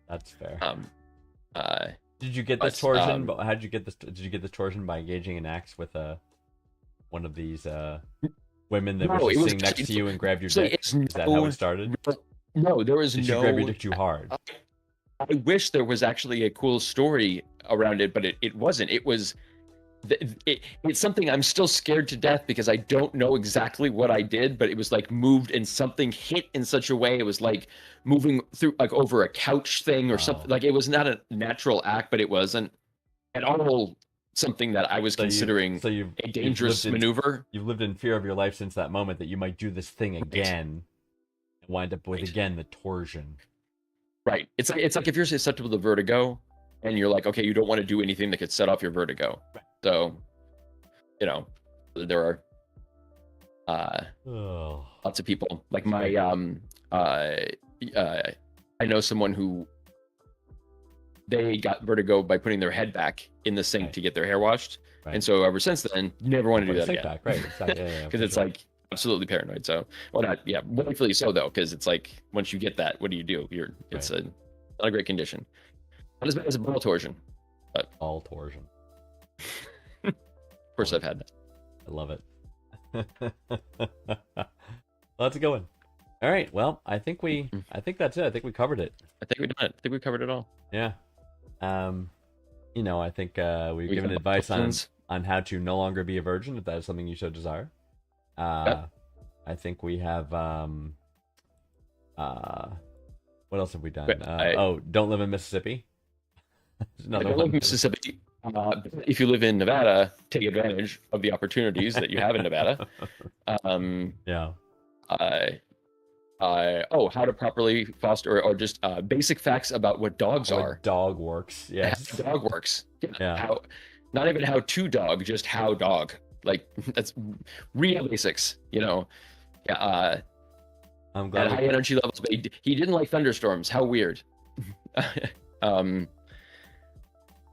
That's fair. Did you get this But, torsion? How did you get this? Did you get this torsion by engaging an axe with one of these women that No, was it just was sitting next to you and grabbed your actually- dick? it's Is that how it started? No, there was Did no. she grab your dick too hard? I wish there was actually a cool story around it, but it wasn't. It was. It's something I'm still scared to death because I don't know exactly what I did, but it was like moved and something hit in such a way. It was like moving through like over a couch thing or something. Wow. Like it was not a natural act, but it wasn't at all something that I was considering So you've a dangerous lived in, maneuver. You've lived in fear of your life since that moment that you might do this thing again, and wind up with Right. again the torsion. Right. It's like if you're susceptible to vertigo and you're like, okay, you don't want to do anything that could set off your vertigo. Right. So, there are Oh, lots of people like my I know someone who they got vertigo by putting their head back in the sink Right. to get their hair washed. Right. And so ever since then, never want to do that Take again. back, right? Exactly. Yeah, Because for it's sure. like absolutely paranoid. So, well, not, yeah, rightfully so though, because it's like once you get that, what do? It's Right. not a great condition. Not as bad as a ball torsion. all torsion. Of course, I've had that. I love it. Well, that's a good one. All right. Well, I think that's it. I think we covered it. I think we done it. I think we covered it all. Yeah. I think we've We given covered advice questions. on how to no longer be a virgin if that is something you so desire. Yep. I think we have what else have we done? Wait, Don't live in Mississippi. There's I another don't live one. in Mississippi. If you live in Nevada, take advantage of the opportunities that you have in Nevada. Yeah. How to properly foster, or just basic facts about what dogs How a are. dog works. Yes. How dog works. Yeah. How, not even how to dog, just how dog. Like that's real basics. Yeah. I'm At glad. high energy levels, but he didn't like thunderstorms. How weird.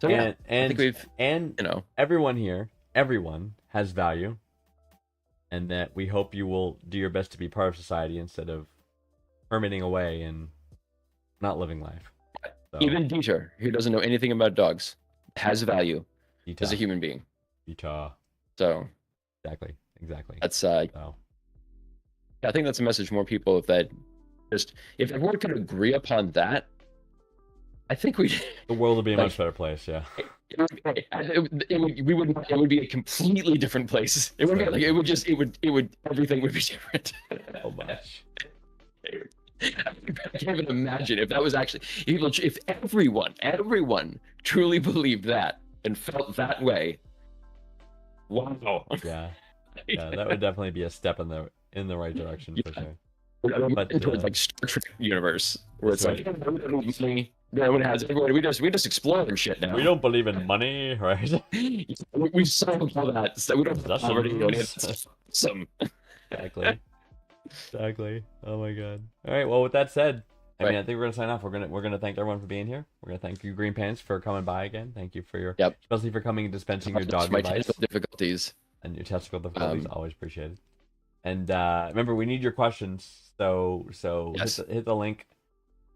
So yeah, I think we've and everyone here, everyone has value, and that we hope you will do your best to be part of society instead of hermiting away and not living life. So, even Dieter, who doesn't know anything about dogs, has value Utah, as a human being. Utah. So Exactly. that's So, I think that's a message more people if everyone could agree upon that, I think we the world will be a Like- much better place. Yeah. it would be a completely different place. It would be like everything would be different. So much. I can't even imagine if that was actually if everyone truly believed that and felt that way. Wow. Yeah. Yeah. That would definitely be a step in the right direction for Yeah. sure. But, Towards like Star Trek universe, where it's That's like everyone has everybody. We just explore and shit now. We don't believe in money, right? We solved all that. So we don't have That's poverty. some- It's awesome. Exactly. Exactly. Oh my god. All right. Well, with that said, I Right. think we're gonna sign off. We're gonna thank everyone for being here. We're gonna thank you, Green Pants, for coming by again. Thank you for your Yep. especially for coming and dispensing your dog My advice technical difficulties. and your testicle difficulties. Um, Always appreciated. And remember, we need your questions. So Yes. hit the link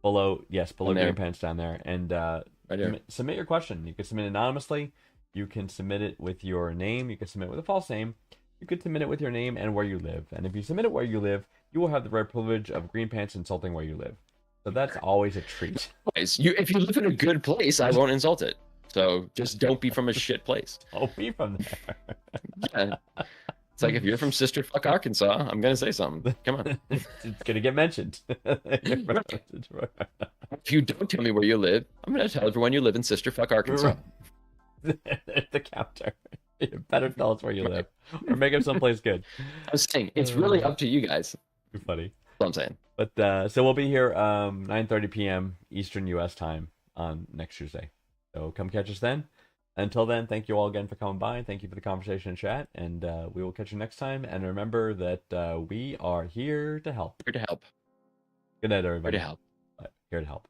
below. Yes, below On there. Green Pants down there, and Right here. submit your question. You can submit anonymously. You can submit it with your name. You can submit with a false name. You could submit it with your name and where you live. And if you submit it where you live, you will have the rare privilege of Green Pants insulting where you live. So that's always a treat. Anyways, if you live in a good place, I won't insult it. So just don't be from a shit place. I'll be from there. Yeah. It's like if you're from Sister Fuck Arkansas, I'm gonna say something. Come on. It's gonna get mentioned. If you don't tell me where you live, I'm gonna tell everyone you live in Sister Fuck Arkansas. The counter. You better tell us where you live, or make up someplace good. I'm saying it's really up to you guys. Be funny. That's what I'm saying. But so we'll be here 9:30 p.m. Eastern U.S. time on next Tuesday. So come catch us then. Until then, thank you all again for coming by. Thank you for the conversation and chat, and we will catch you next time. And remember that we are here to help. Here to help. Good night, Here everybody. to help. Here to help.